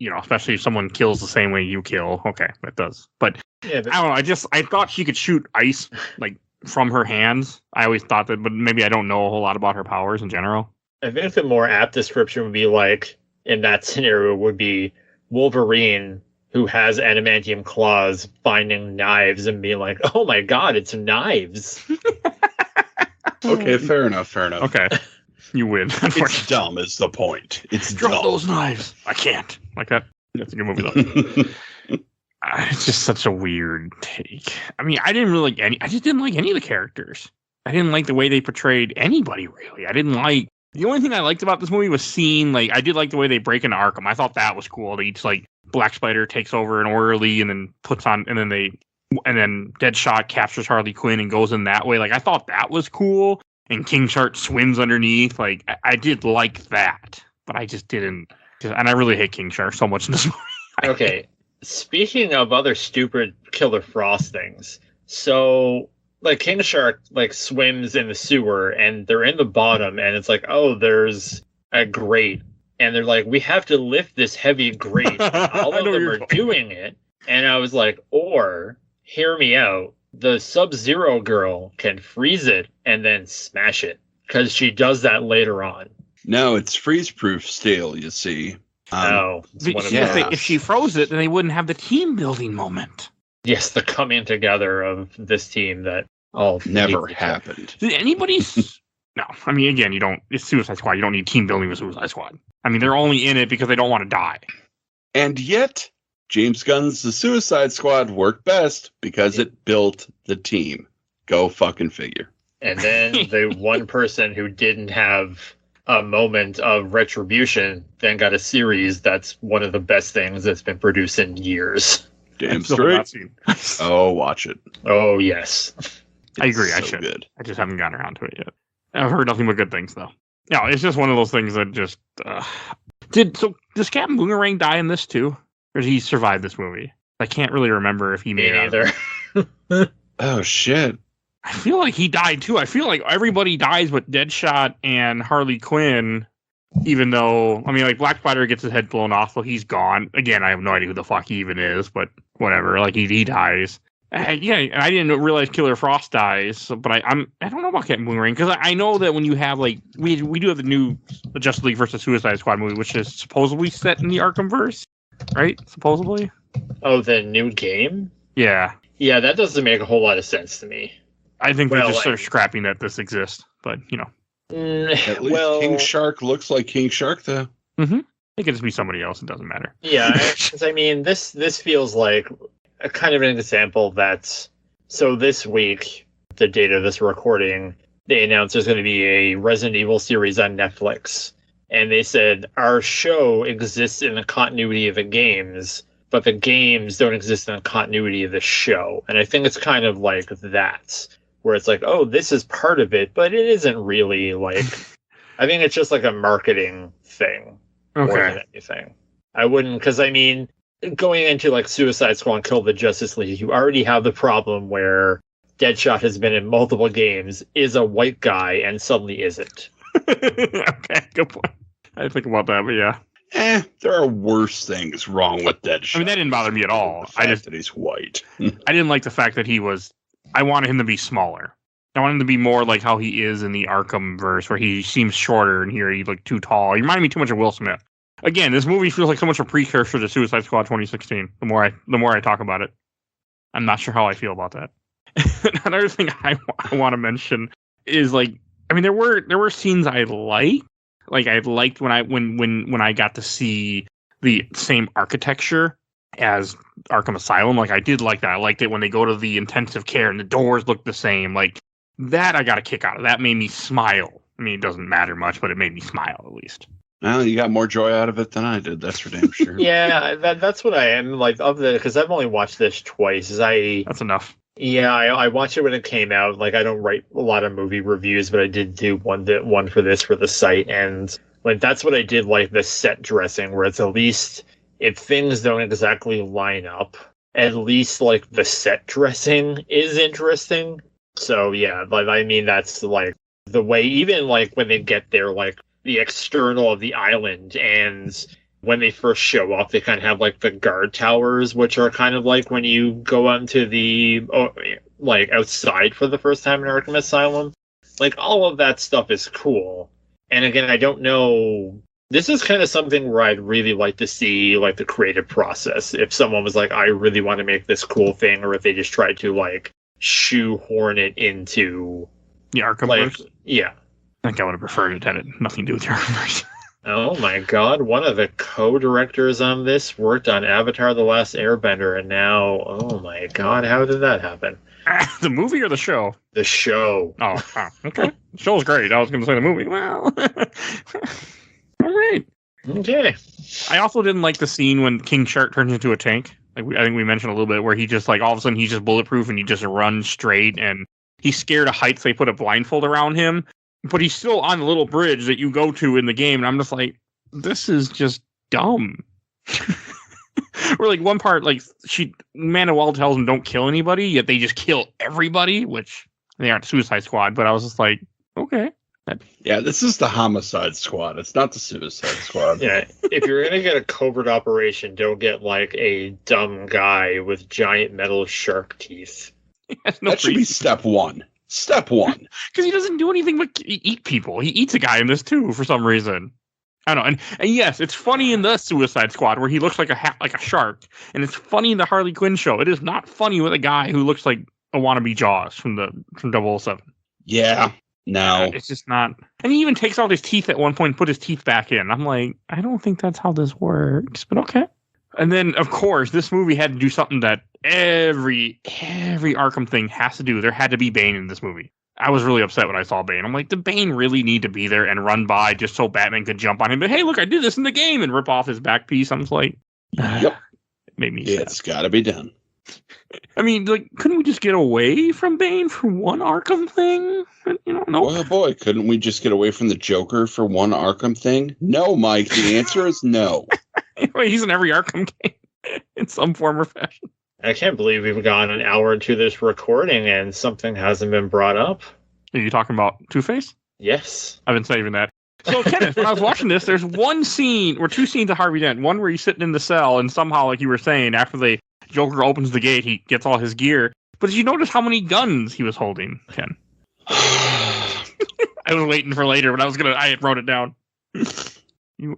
especially if someone kills the same way you kill. Okay, that does. But I don't know. I thought she could shoot ice, like, from her hands. I always thought that, but maybe I don't know a whole lot about her powers in general. I think the more apt description would be like, in that scenario, would be Wolverine, who has adamantium claws, finding knives and being like, oh my god, it's knives. Okay, fair enough. Okay, you win. It's dumb is the point. It's drop dumb. those knives. I can't. Like that. That's a good movie, though. It's just such a weird take. I mean, I just didn't like any of the characters. I didn't like the way they portrayed anybody, really. The only thing I liked about this movie was seeing, like, I did like the way they break into Arkham. I thought that was cool. They just, like, Black Spider takes over an orderly and then and then Deadshot captures Harley Quinn and goes in that way. Like, I thought that was cool. And King Shark swims underneath. Like, I did like that. but I just didn't. And I really hate King Shark so much in this movie. Okay, speaking of other stupid Killer Frost things, so like King Shark like swims in the sewer and they're in the bottom and it's like, oh, there's a grate and they're like, we have to lift this heavy grate. All of them are doing it, and I was like, or hear me out, the Sub-Zero girl can freeze it and then smash it because she does that later on. No, it's freeze-proof steel, you see. If she froze it, then they wouldn't have the team building moment. Yes, the coming together of this team that never happened. Did anybody? No, I mean, again, you don't. It's Suicide Squad. You don't need team building with Suicide Squad. I mean, they're only in it because they don't want to die. And yet, James Gunn's The Suicide Squad worked best because it built the team. Go fucking figure. And then the one person who didn't have a moment of retribution then got a series that's one of the best things that's been produced in years. Damn straight. Oh, watch it. Oh, yes. I agree. I should. Good. I just haven't gotten around to it yet. I've heard nothing but good things, though. No, it's just one of those things that just... does Captain Boomerang die in this, too? Or did he survive this movie? I can't really remember if he made it either. Oh, shit. I feel like he died, too. I feel like everybody dies but Deadshot and Harley Quinn, even though... I mean, like, Black Spider gets his head blown off, so he's gone. Again, I have no idea who the fuck he even is, but whatever. Like, he dies. Yeah, and I didn't realize Killer Frost dies, but I don't know about Captain Boomerang, because I know that when you have, like... We do have the new Justice League versus Suicide Squad movie, which is supposedly set in the Arkhamverse, right? Supposedly? Oh, the new game? Yeah. Yeah, that doesn't make a whole lot of sense to me. I think they're just sort of scrapping that this exists, but, you know. At least King Shark looks like King Shark, though. Mm-hmm. It could just be somebody else. It doesn't matter. Yeah, because, I mean, this feels like a kind of an example that's... So this week, the date of this recording, they announced there's going to be a Resident Evil series on Netflix. And they said, our show exists in the continuity of the games, but the games don't exist in the continuity of the show. And I think it's kind of like that, where it's like, oh, this is part of it, but it isn't really like... I think it's just like a marketing thing more than anything. I wouldn't, because I mean, going into like Suicide Squad and Kill the Justice League, you already have the problem where Deadshot has been in multiple games, is a white guy, and suddenly isn't. Okay, good point. I didn't think about that, but yeah. There are worse things wrong with Deadshot. I mean, that didn't bother me at all. I just that he's white. I didn't like the fact that he was... I wanted him to be smaller. I wanted him to be more like how he is in the Arkhamverse, where he seems shorter, and here he's like too tall. He reminded me too much of Will Smith. Again, this movie feels like so much a precursor to Suicide Squad 2016. The more I talk about it, I'm not sure how I feel about that. Another thing I want to mention is, like, I mean, there were scenes I liked. Like, I liked when I got to see the same architecture as Arkham Asylum. Like, I did like that. I liked it when they go to the intensive care and the doors look the same. Like, that I got a kick out of. That made me smile. I mean, it doesn't matter much, but it made me smile at least. Well, you got more joy out of it than I did. That's for damn sure. Yeah, that's what I am like of the, because I've only watched this twice. That's enough. Yeah, I watched it when it came out. Like, I don't write a lot of movie reviews, but I did do one for this for the site, and like that's what I did like the set dressing, where it's at least if things don't exactly line up, at least like the set dressing is interesting. So yeah, like I mean that's like the way, even like when they get there, like the external of the island, and when they first show up, they kind of have like the guard towers, which are kind of like when you go onto the like outside for the first time in Arkham Asylum. Like all of that stuff is cool. And again, I don't know. This is kind of something where I'd really like to see like the creative process. If someone was like, I really want to make this cool thing, or if they just tried to like shoehorn it into the Arkhamverse. Like, yeah. I think I would have preferred it had nothing to do with the Arkhamverse. Oh my god, one of the co-directors on this worked on Avatar The Last Airbender, and now, oh my god, how did that happen? The movie or the show? The show. Oh, okay. The show's great. I was going to say the movie. Well, all right. Okay. I also didn't like the scene when King Shark turns into a tank. Like I think we mentioned a little bit, where he just like all of a sudden he's just bulletproof and he just runs straight, and he's scared of heights. So they put a blindfold around him. But he's still on the little bridge that you go to in the game, and I'm just like, this is just dumb. Or like one part, like Manuel tells them don't kill anybody, yet they just kill everybody, which they aren't Suicide Squad. But I was just like, okay. Yeah, this is the Homicide Squad. It's not the Suicide Squad. Yeah, if you're gonna get a covert operation, don't get like a dumb guy with giant metal shark teeth. That should be step one. Step one. Because he doesn't do anything but eat people. He eats a guy in this too for some reason. I don't know. And yes, it's funny in the Suicide Squad where he looks like a shark, and it's funny in the Harley Quinn show. It is not funny with a guy who looks like a wannabe Jaws from 007. Yeah. No. It's just not. And he even takes out his teeth at one point and put his teeth back in. I'm like, I don't think that's how this works, but okay. And then, of course, this movie had to do something that every Arkham thing has to do. There had to be Bane in this movie. I was really upset when I saw Bane. I'm like, did Bane really need to be there and run by just so Batman could jump on him? But hey, look, I did this in the game and rip off his back piece. I'm just like, yep. It made me sad. It's got to be done. I mean, like, couldn't we just get away from Bane for one Arkham thing? No. Well, boy, couldn't we just get away from the Joker for one Arkham thing? No, Mike. The answer is no. Anyway, he's in every Arkham game in some form or fashion. I can't believe we've gone an hour into this recording and something hasn't been brought up. Are you talking about Two-Face? Yes. I've been saving that. So, Kenneth, when I was watching this, there's one scene, or two scenes of Harvey Dent. One where he's sitting in the cell, and somehow, like you were saying, after the Joker opens the gate, he gets all his gear. But did you notice how many guns he was holding, Ken? I was waiting for later, but I wrote it down.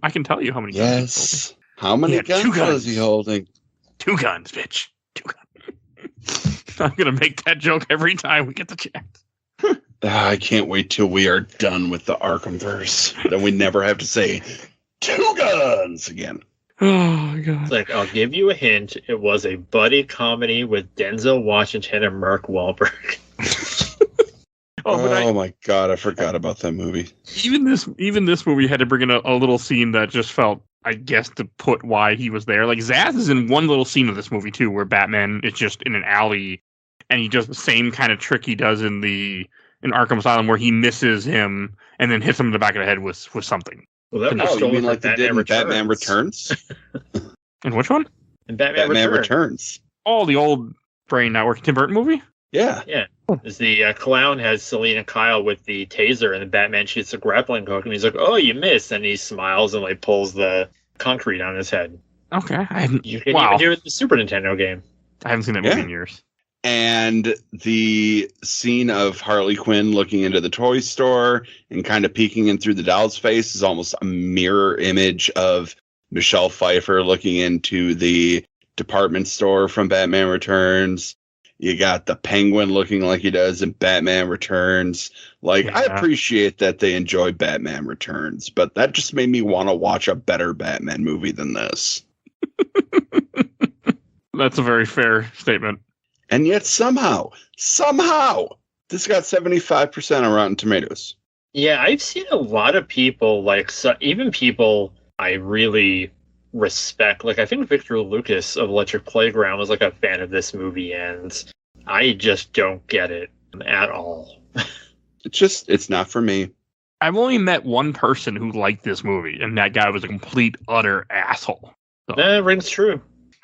I can tell you how many guns he was Yes. How many guns was he holding? 2 guns, bitch. 2 guns. I'm going to make that joke every time we get the chance. I can't wait till we are done with the Arkhamverse. Then we never have to say 2 guns again. Oh, my God. It's like, I'll give you a hint. It was a buddy comedy with Denzel Washington and Mark Wahlberg. Oh my God, I forgot about that movie. Even this movie had to bring in a little scene that just felt, I guess, to put why he was there. Like, Zaz is in one little scene of this movie, too, where Batman is just in an alley, and he does the same kind of trick he does in Arkham Asylum, where he misses him and then hits him in the back of the head with something. Well, that was you mean like they did in Returns. Batman Returns? And which one? In Batman Returns. Oh, the old Brain Network Tim Burton movie? Yeah. Yeah. As the clown has Selena Kyle with the taser, and the Batman shoots a grappling hook, and he's like, "Oh, you missed," and he smiles and like pulls the concrete on his head. Okay, You can even do it in the Super Nintendo game. I haven't seen that movie in years. And the scene of Harley Quinn looking into the toy store and kind of peeking in through the doll's face is almost a mirror image of Michelle Pfeiffer looking into the department store from Batman Returns. You got the Penguin looking like he does in Batman Returns. Like, yeah. I appreciate that they enjoy Batman Returns, but that just made me want to watch a better Batman movie than this. That's a very fair statement. And yet somehow, this got 75% on Rotten Tomatoes. Yeah, I've seen a lot of people, like, even people I really respect. Like, I think Victor Lucas of Electric Playground was, like, a fan of this movie, and I just don't get it at all. It's not for me. I've only met one person who liked this movie, and that guy was a complete, utter asshole. So, that rings true.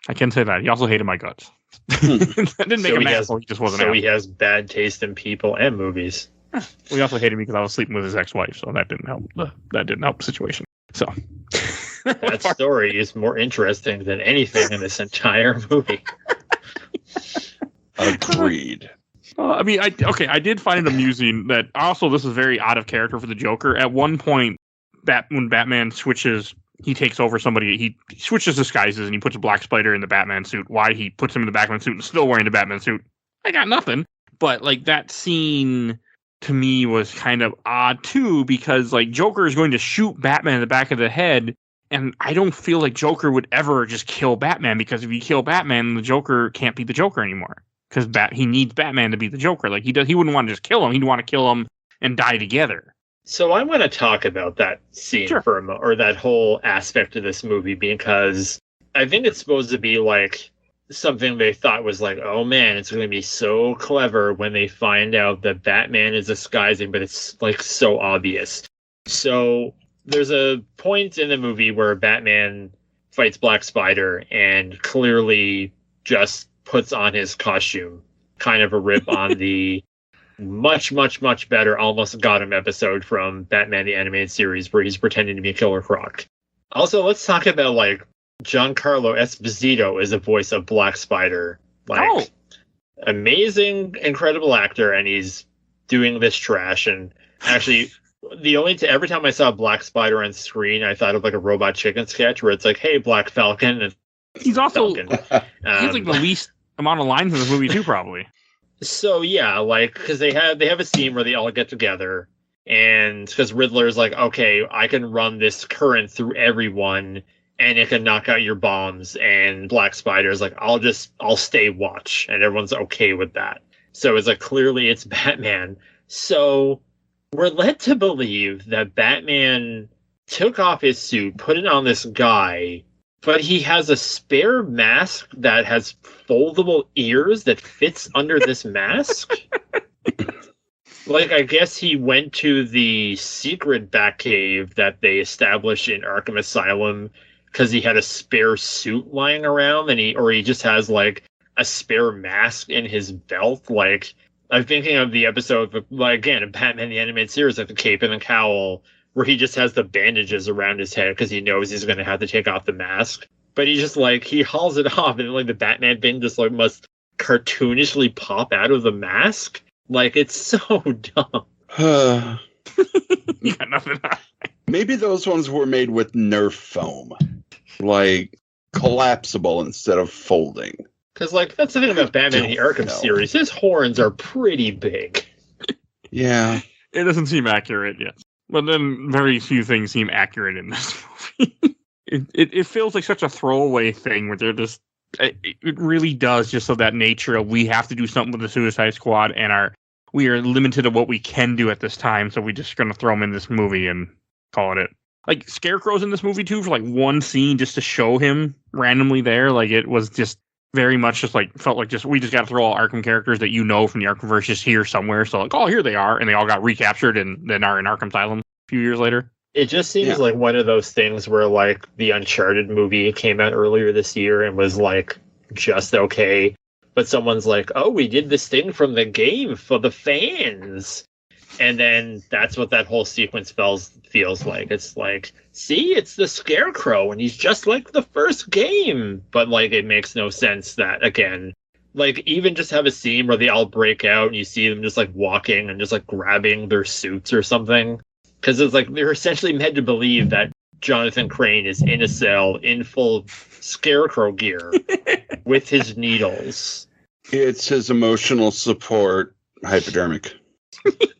I can say that. He also hated my guts. That didn't make him asshole. He just wasn't. So he has bad taste in people and movies. He also hated me because I was sleeping with his ex-wife, so that didn't help. That didn't help the situation. So that story is more interesting than anything in this entire movie. Agreed. I mean, I did find it amusing that also this is very out of character for the Joker. At one point, when Batman switches. He takes over somebody. He switches disguises and he puts a Black Spider in the Batman suit. Why he puts him in the Batman suit and still wearing the Batman suit? I got nothing. But like that scene to me was kind of odd too, because like Joker is going to shoot Batman in the back of the head, and I don't feel like Joker would ever just kill Batman, because if you kill Batman, the Joker can't be the Joker anymore, because he needs Batman to be the Joker. Like he wouldn't want to just kill him. He'd want to kill him and die together. So I want to talk about that scene for a moment, or that whole aspect of this movie, because I think it's supposed to be like something they thought was like, oh man, it's going to be so clever when they find out that Batman is disguising, but it's like so obvious. So there's a point in the movie where Batman fights Black Spider and clearly just puts on his costume. Kind of a rip on the much, much, much better Almost Got Him episode from Batman the Animated Series where he's pretending to be Killer Croc. Also, let's talk about, like, Giancarlo Esposito is the voice of Black Spider. Like, amazing, incredible actor, and he's doing this trash. And actually, every time I saw Black Spider on screen, I thought of, like, a Robot Chicken sketch where it's like, hey, Black Falcon. And he's also, Falcon. he's like the least amount of lines in this movie, too, probably. So, yeah, like, because they have a scene where they all get together. And because Riddler's like, okay, I can run this current through everyone and it can knock out your bombs. And Black Spider's like, I'll stay watch. And everyone's okay with that. So it's like, clearly it's Batman. So we're led to believe that Batman took off his suit, put it on this guy, but he has a spare mask that has foldable ears that fits under this mask. Like, I guess he went to the secret Batcave that they established in Arkham Asylum because he had a spare suit lying around, and he just has, like, a spare mask in his belt. Like, I'm thinking of the episode of, like, again, of Batman the Animated Series, like the Cape and the Cowl, where he just has the bandages around his head because he knows he's going to have to take off the mask. But he just, like, he hauls it off, and, like, the Batman thing just, like, must cartoonishly pop out of the mask. Like, it's so dumb. You got nothing. Maybe those ones were made with Nerf foam. Like, collapsible instead of folding. Because, like, that's the thing about Batman in the Arkham series. His horns are pretty big. Yeah. It doesn't seem accurate, yes. But then very few things seem accurate in this movie. It feels like such a throwaway thing where they're just... It really does just of that nature of we have to do something with the Suicide Squad and we are limited to what we can do at this time, so we're just going to throw them in this movie and call it. Like, Scarecrow's in this movie, too, for, like, one scene just to show him randomly there. Like, it was just very much just, like, felt like we just got to throw all Arkham characters that you know from the Arkhamverse just here somewhere. So, like, oh, here they are. And they all got recaptured and then are in Arkham Asylum a few years later. It just seems like one of those things where, like, the Uncharted movie came out earlier this year and was, like, just okay, but someone's like, oh, we did this thing from the game for the fans, and then that's what that whole sequence feels like. It's like, see, it's the Scarecrow and he's just like the first game, but like it makes no sense that, again, like, even just have a scene where they all break out and you see them just like walking and just like grabbing their suits or something, because it's like they're essentially meant to believe that Jonathan Crane is in a cell in full Scarecrow gear with his needles. It's his emotional support hypodermic.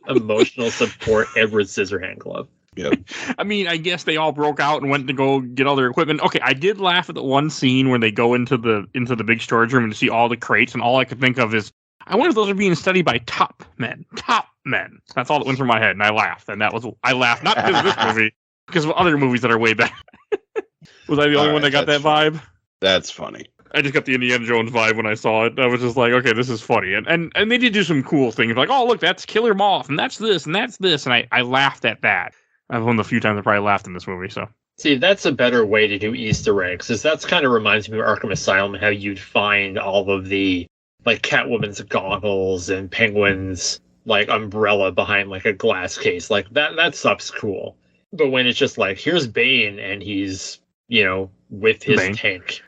Emotional support Edward Scissorhand glove. Yep. I mean, I guess they all broke out and went to go get all their equipment. Okay, I did laugh at the one scene where they go into the big storage room and see all the crates, and all I could think of is, I wonder if those are being studied by top men. Top men. That's all that went through my head, and I laughed. And I laughed not because of this movie, because of other movies that are way better. Was I the only one that got that vibe? That's funny. I just got the Indiana Jones vibe when I saw it. I was just like, okay, this is funny. And they did do some cool things. Like, oh, look, that's Killer Moth, and that's this, and that's this. And I laughed at that. I've one of the few times I probably laughed in this movie, so. See, that's a better way to do Easter eggs, because that's kind of reminds me of Arkham Asylum, how you'd find all of the, like, Catwoman's goggles and Penguin's, like, umbrella behind, like, a glass case. Like, that stuff's cool. But when it's just like, here's Bane, and he's, with his tank.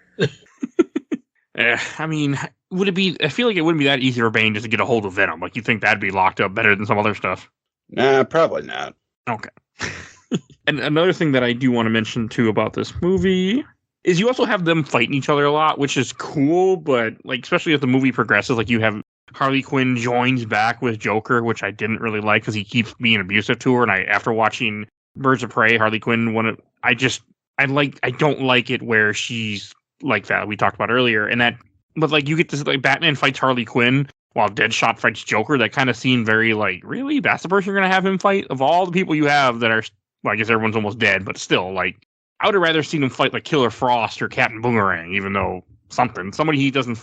I mean, would it be... I feel like it wouldn't be that easy for Bane just to get a hold of Venom. Like, you think that'd be locked up better than some other stuff? Nah, probably not. Okay. And another thing that I do want to mention, too, about this movie is you also have them fighting each other a lot, which is cool, but, like, especially as the movie progresses, like, you have Harley Quinn joins back with Joker, which I didn't really like because he keeps being abusive to her, and after watching Birds of Prey, Harley Quinn, I don't like it where she's like that we talked about earlier, but like you get this, like, Batman fights Harley Quinn while Deadshot fights Joker. That kind of seemed very like, really, that's the person you're gonna have him fight? Of all the people you have that are, well, I guess everyone's almost dead, but still, like, I would have rather seen him fight like Killer Frost or Captain Boomerang, even though somebody he doesn't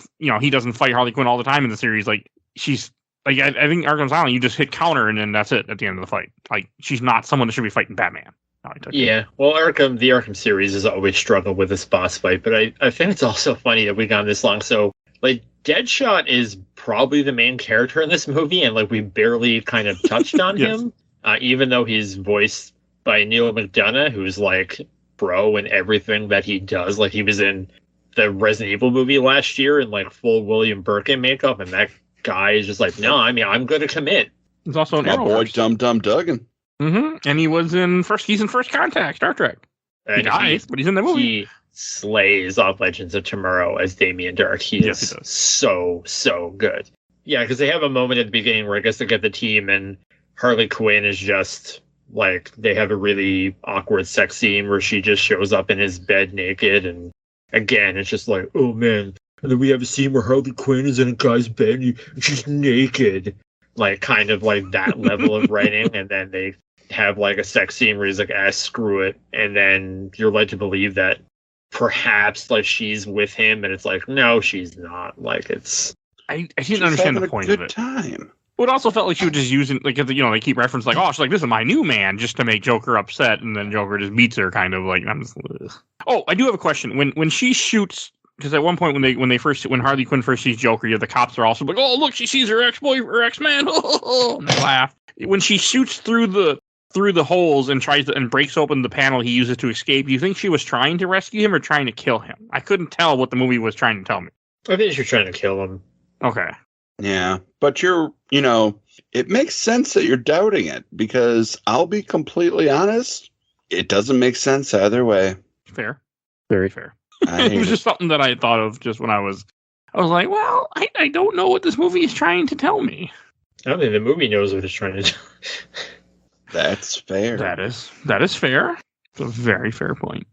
fight Harley Quinn all the time in the series. Like, she's like, I think Arkham Asylum, you just hit counter and then that's it at the end of the fight. Like, she's not someone that should be fighting Batman. how I took it. Yeah, well, the Arkham series has always struggled with this boss fight, but I think it's also funny that we got this long. So, like, Deadshot is probably the main character in this movie, and, like, we barely kind of touched on Yes. him, even though he's voiced by Neil McDonough, who's, like, pro in everything that he does. Like, he was in the Resident Evil movie last year in, like, full William Birkin makeup, and that guy is just like, no, I mean, I'm going to commit. He's also an My boy Arrowverse. Dum Dum Duggan. And he was he's in First Contact, Star Trek. He And dies, but he's in the movie. He slays on Legends of Tomorrow as Damien Dark. Yes, he is does. so good. Yeah, because they have a moment at the beginning where I guess they get the team and Harley Quinn is just like, they have a really awkward sex scene where she just shows up in his bed naked, and again it's just like, oh man. And then we have a scene where Harley Quinn is in a guy's bed and she's naked. Like, kind of like that level of writing, and then they have like a sex scene where he's like, screw it, and then you're led to believe that perhaps like she's with him, and it's like, no, she's not. Like, it's I didn't understand the point of it. Time. Well, it also felt like she was just using, like, you know, they keep referencing, like, oh, she's like, this is my new man, just to make Joker upset, and then Joker just beats her, kind of like. I'm just, ugh. Oh, I do have a question. When she shoots, because at one point when Harley Quinn first sees Joker, the cops are also like, oh, look, she sees her ex-man, and they laugh. When she shoots through the holes and tries to, and breaks open the panel he uses to escape, do you think she was trying to rescue him or trying to kill him? I couldn't tell what the movie was trying to tell me. I think you're trying to kill him. Okay. Yeah, but it makes sense that you're doubting it, because I'll be completely honest, it doesn't make sense either way. Fair. Very fair. I It hate was it. just something that I had thought of just when I was like, well, I don't know what this movie is trying to tell me. I don't think the movie knows what it's trying to do. That's fair. That is fair. It's a very fair point.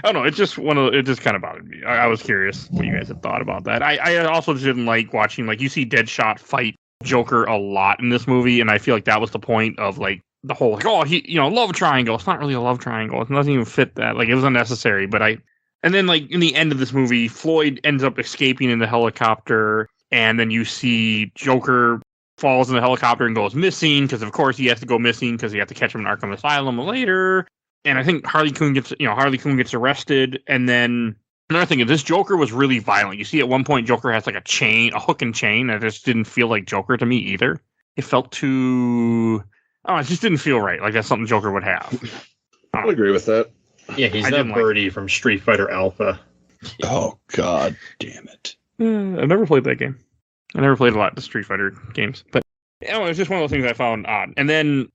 I don't know. It just kind of bothered me. I was curious what you guys had thought about that. I also didn't like watching, like, you see Deadshot fight Joker a lot in this movie, and I feel like that was the point of, like, the whole, like, oh, he, love triangle. It's not really a love triangle. It doesn't even fit that. Like, it was unnecessary. And then, like, in the end of this movie, Floyd ends up escaping in the helicopter, and then you see Joker falls in the helicopter and goes missing, because of course he has to go missing because he has to catch him in Arkham Asylum later. And I think Harley Quinn gets arrested, and then another thing is this Joker was really violent. You see at one point Joker has like a hook and chain, that just didn't feel like Joker to me either. It felt too, it just didn't feel right. Like that's something Joker would have. I'll agree with that. Yeah, he's I not didn't like Birdie from Street Fighter Alpha. Oh, God damn it. I've never played that game. I never played a lot of the Street Fighter games, but it was just one of those things I found odd. And then,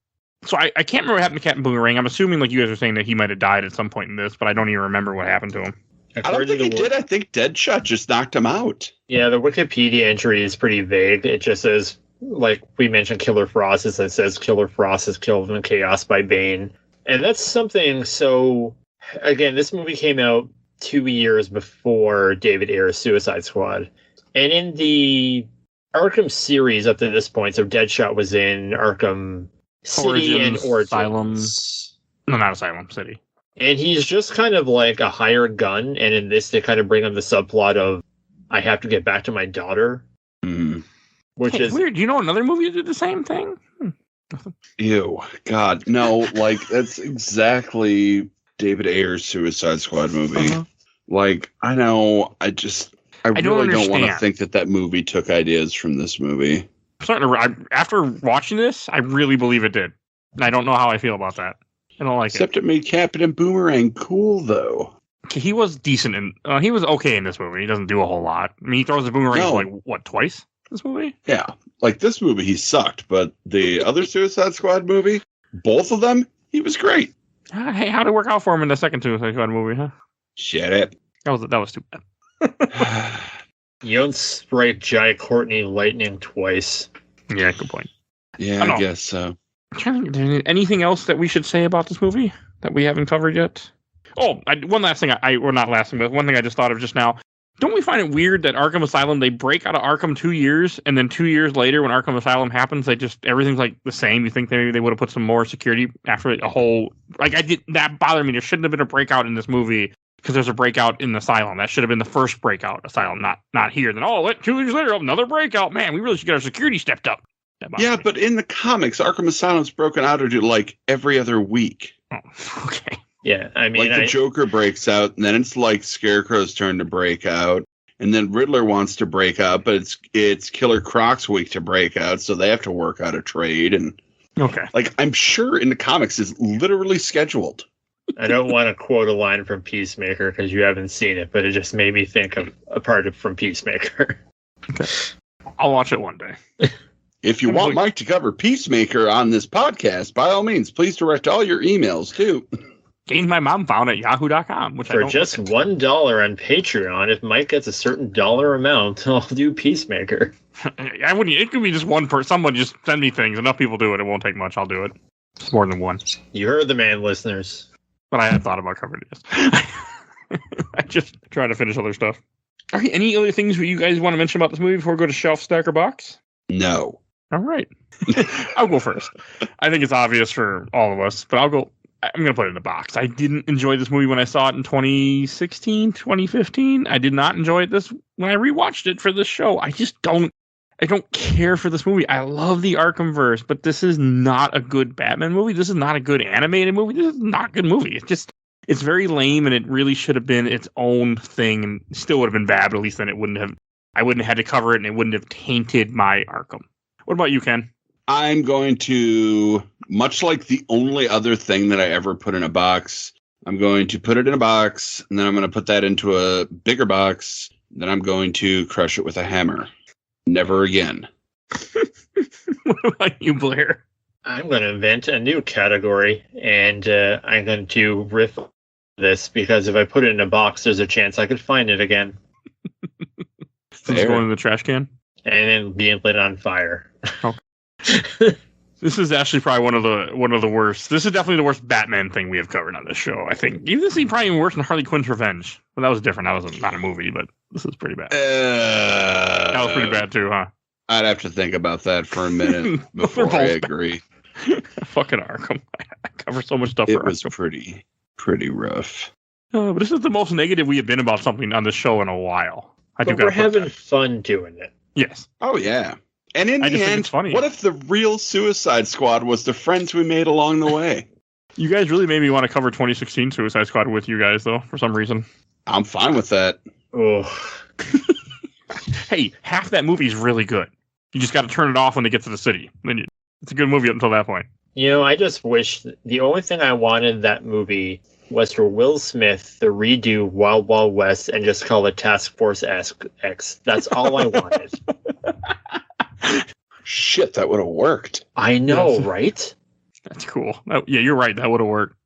so I can't remember what happened to Captain Boomerang. I'm assuming, like you guys are saying, that he might have died at some point in this, but I don't even remember what happened to him. I don't think he did. I think Deadshot just knocked him out. Yeah, the Wikipedia entry is pretty vague. It just says, like we mentioned, Killer Frost. It says Killer Frost is killed in chaos by Bane. And that's something, so, again, this movie came out 2 years before David Ayer's Suicide Squad. And in the Arkham series up to this point, so Deadshot was in Arkham City and Origins. Asylum. No, not Asylum, City. And he's just kind of like a hired gun. And in this, they kind of bring him the subplot of, I have to get back to my daughter. Which Hey, is weird. Do you know another movie that did the same thing? Ew. God, no. Like, that's exactly David Ayer's Suicide Squad movie. Uh-huh. Like, I know, I really don't want to understand. think that movie took ideas from this movie. After watching this, I really believe it did. And I don't know how I feel about that. I don't like Except it made Captain Boomerang cool, though. it. He was decent, and he was okay in this movie. He doesn't do a whole lot. I mean, he throws the boomerang No. like, what, twice in this movie? Yeah. Like, this movie, he sucked. But the other Suicide Squad movie, both of them, he was great. Hey, how'd it work out for him in the second Suicide Squad movie, huh? Shut up. That was too bad. you don't strike Jai Courtney lightning twice. Yeah, good point. Yeah, I know. I guess so. I'm trying to think, anything else that we should say about this movie that we haven't covered yet? Oh, one last thing. Or not last thing, but one thing I just thought of just now. Don't we find it weird that Arkham Asylum, they break out of Arkham 2 years, and then 2 years later, when Arkham Asylum happens, everything's like the same? You think maybe they would have put some more security after a whole, that bothered me. There shouldn't have been a breakout in this movie because there's a breakout in the Asylum. That should have been the first breakout Asylum, not here. Then 2 years later, another breakout. Man, we really should get our security stepped up. Yeah, but in the comics, Arkham Asylum's broken out into like every other week. Oh, okay. Yeah, I mean, Like the Joker breaks out, and then it's like Scarecrow's turn to break out, and then Riddler wants to break out, but it's Killer Croc's week to break out, so they have to work out a trade. And Okay. like I'm sure in the comics it's literally scheduled. I don't want to quote a line from Peacemaker because you haven't seen it, but it just made me think of a part from Peacemaker. Okay. I'll watch it one day. If you want Mike to cover Peacemaker on this podcast, by all means, please direct all your emails to Games my mom found at yahoo.com, which For I don't just $1 on Patreon, if Mike gets a certain dollar amount, I'll do Peacemaker. I wouldn't. It could be just one person. Someone just send me things. Enough people do it. It won't take much. I'll do it. It's more than one. You heard the man, listeners. But I had thought about covering this. I just try to finish other stuff. All right. Any other things you guys want to mention about this movie before we go to shelf, stack, or box? No. All right. I'll go first. I think it's obvious for all of us, but I'm going to put it in the box. I didn't enjoy this movie when I saw it in 2016, 2015. I did not enjoy it when I rewatched it for this show. I don't care for this movie. I love the Arkhamverse, but this is not a good Batman movie. This is not a good animated movie. This is not a good movie. It's very lame, and it really should have been its own thing, and still would have been bad, but at least then I wouldn't have had to cover it, and it wouldn't have tainted my Arkham. What about you, Ken? I'm going to, much like the only other thing that I ever put in a box, I'm going to put it in a box, and then I'm going to put that into a bigger box, then I'm going to crush it with a hammer. Never again. What about you, Blair? I'm going to invent a new category, and I'm going to riff this, because if I put it in a box, there's a chance I could find it again. Just going in the trash can? And then being lit on fire. Okay. This is actually probably one of the worst. This is definitely the worst Batman thing we have covered on this show. I think this is probably even worse than Harley Quinn's Revenge. Well, that was different. That was not a movie, but this is pretty bad. That was pretty bad too, huh? I'd have to think about that for a minute before I agree. Fucking Arkham. I cover so much stuff. It was pretty rough. But this is the most negative we have been about something on this show in a while. But we're having fun doing it. Yes. Oh yeah. And in the end, what if the real Suicide Squad was the friends we made along the way? You guys really made me want to cover 2016 Suicide Squad with you guys, though, for some reason. I'm fine with that. Oh. Hey, half that movie is really good. You just got to turn it off when they get to the city. It's a good movie up until that point. You know, I just wish the only thing I wanted that movie was for Will Smith to redo Wild Wild West and just call it Task Force X. That's all I wanted. Shit, that would have worked. I know, right? That's cool. Yeah, you're right. That would have worked.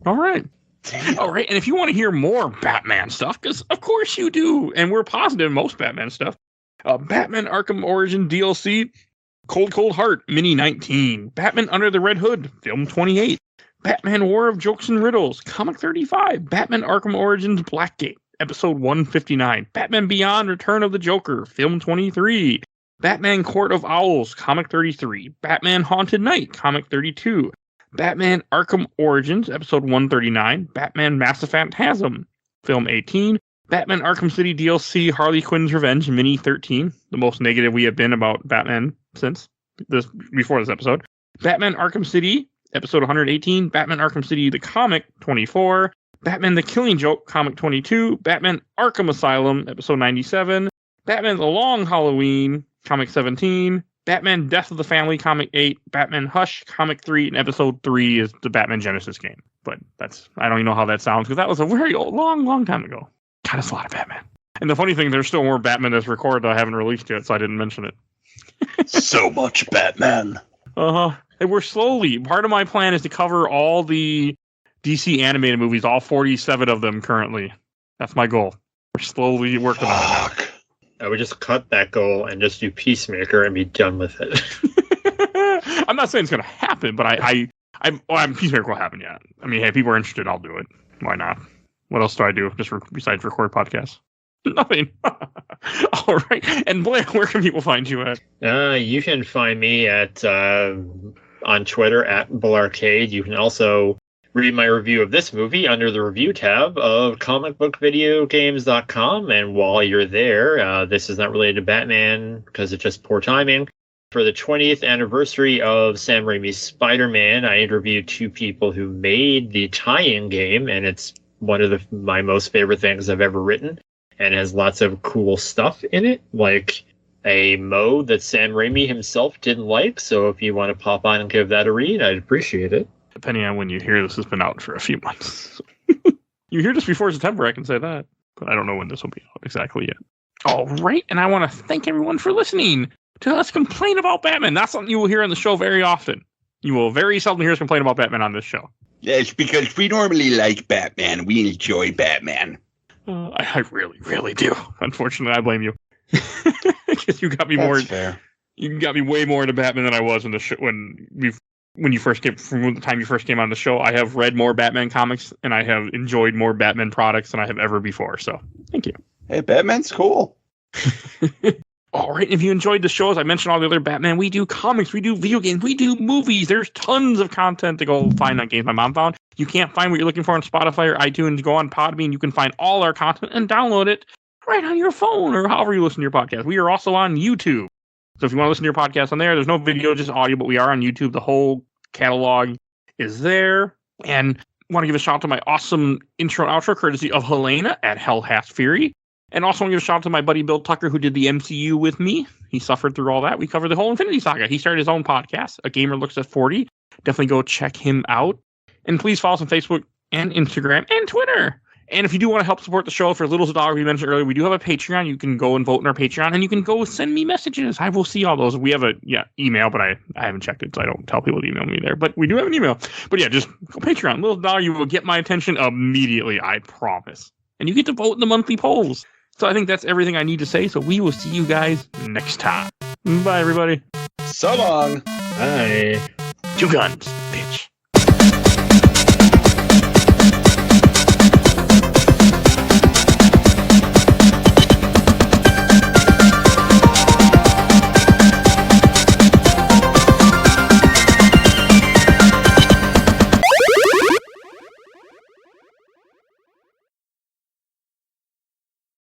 All right. Damn. All right. And if you want to hear more Batman stuff, because of course you do, and we're positive in most Batman stuff, Batman Arkham Origin DLC, Cold Cold Heart, Mini 19, Batman Under the Red Hood, Film 28, Batman War of Jokes and Riddles, Comic 35, Batman Arkham Origins Blackgate, Episode 159, Batman Beyond Return of the Joker, Film 23, Batman Court of Owls, Comic 33, Batman Haunted Knight, Comic 32, Batman Arkham Origins, Episode 139, Batman Massive Phantasm, Film 18, Batman Arkham City DLC, Harley Quinn's Revenge, Mini 13, the most negative we have been about Batman before this episode, Batman Arkham City, Episode 118, Batman Arkham City, the Comic 24, Batman The Killing Joke, Comic 22, Batman Arkham Asylum, Episode 97, Batman The Long Halloween, Comic 17, Batman Death of the Family, Comic 8, Batman Hush, Comic 3, and Episode 3 is the Batman Genesis game. But I don't even know how that sounds, because that was a very long time ago. God, that's a lot of Batman. And the funny thing, there's still more Batman that's recorded that I haven't released yet, so I didn't mention it. So much Batman. Uh-huh. And we're slowly, part of my plan is to cover all the DC animated movies, all 47 of them currently. That's my goal. We're slowly working on it. I would just cut that goal and just do Peacemaker and be done with it. I'm not saying it's going to happen, but I'm Peacemaker will happen, yeah. I mean, hey, people are interested, I'll do it. Why not? What else do I do besides record podcasts? Nothing. All right. And Blair, where can people find you at? You can find me at on Twitter at Bullarcade. You can also read my review of this movie under the review tab of comicbookvideogames.com. And while you're there, this is not related to Batman because it's just poor timing. For the 20th anniversary of Sam Raimi's Spider-Man, I interviewed 2 people who made the tie-in game, and it's one of my most favorite things I've ever written, and has lots of cool stuff in it, like a mode that Sam Raimi himself didn't like. So if you want to pop on and give that a read, I'd appreciate it. Depending on when you hear this, has been out for a few months. You hear this before September, I can say that. But I don't know when this will be out exactly yet. All right, and I want to thank everyone for listening to us complain about Batman. That's something you will hear on the show very often. You will very seldom hear us complain about Batman on this show. Yes, because we normally like Batman. We enjoy Batman. I really, really do. Unfortunately, I blame you. Because you got me That's more. fair. You got me way more into Batman than I was in the show when you first came, from the time you first came on the show. I have read more Batman comics and I have enjoyed more Batman products than I have ever before. So thank you. Hey, Batman's cool. All right. If you enjoyed the show, as I mentioned, all the other Batman, we do comics, we do video games, we do movies. There's tons of content to go find on Games My Mom Found. You can't find what you're looking for on Spotify or iTunes. Go on Podbean. You can find all our content and download it right on your phone or however you listen to your podcast. We are also on YouTube. So if you want to listen to your podcast on there, there's no video, just audio, but we are on YouTube. The whole catalog is there. And I want to give a shout out to my awesome intro and outro courtesy of Helena at Hell Hath Fury. And also want to give a shout out to my buddy Bill Tucker, who did the MCU with me. He suffered through all that. We covered the whole Infinity Saga. He started his own podcast, A Gamer Looks at 40. Definitely go check him out. And please follow us on Facebook and Instagram and Twitter. And if you do want to help support the show for as little as $1 we mentioned earlier, we do have a Patreon. You can go and vote in our Patreon, and you can go send me messages. I will see all those. We have a email, but I haven't checked it, so I don't tell people to email me there. But we do have an email. But yeah, just go Patreon. Little $1, you will get my attention immediately, I promise. And you get to vote in the monthly polls. So I think that's everything I need to say. So we will see you guys next time. Bye, everybody. So long. Bye. 2 guns.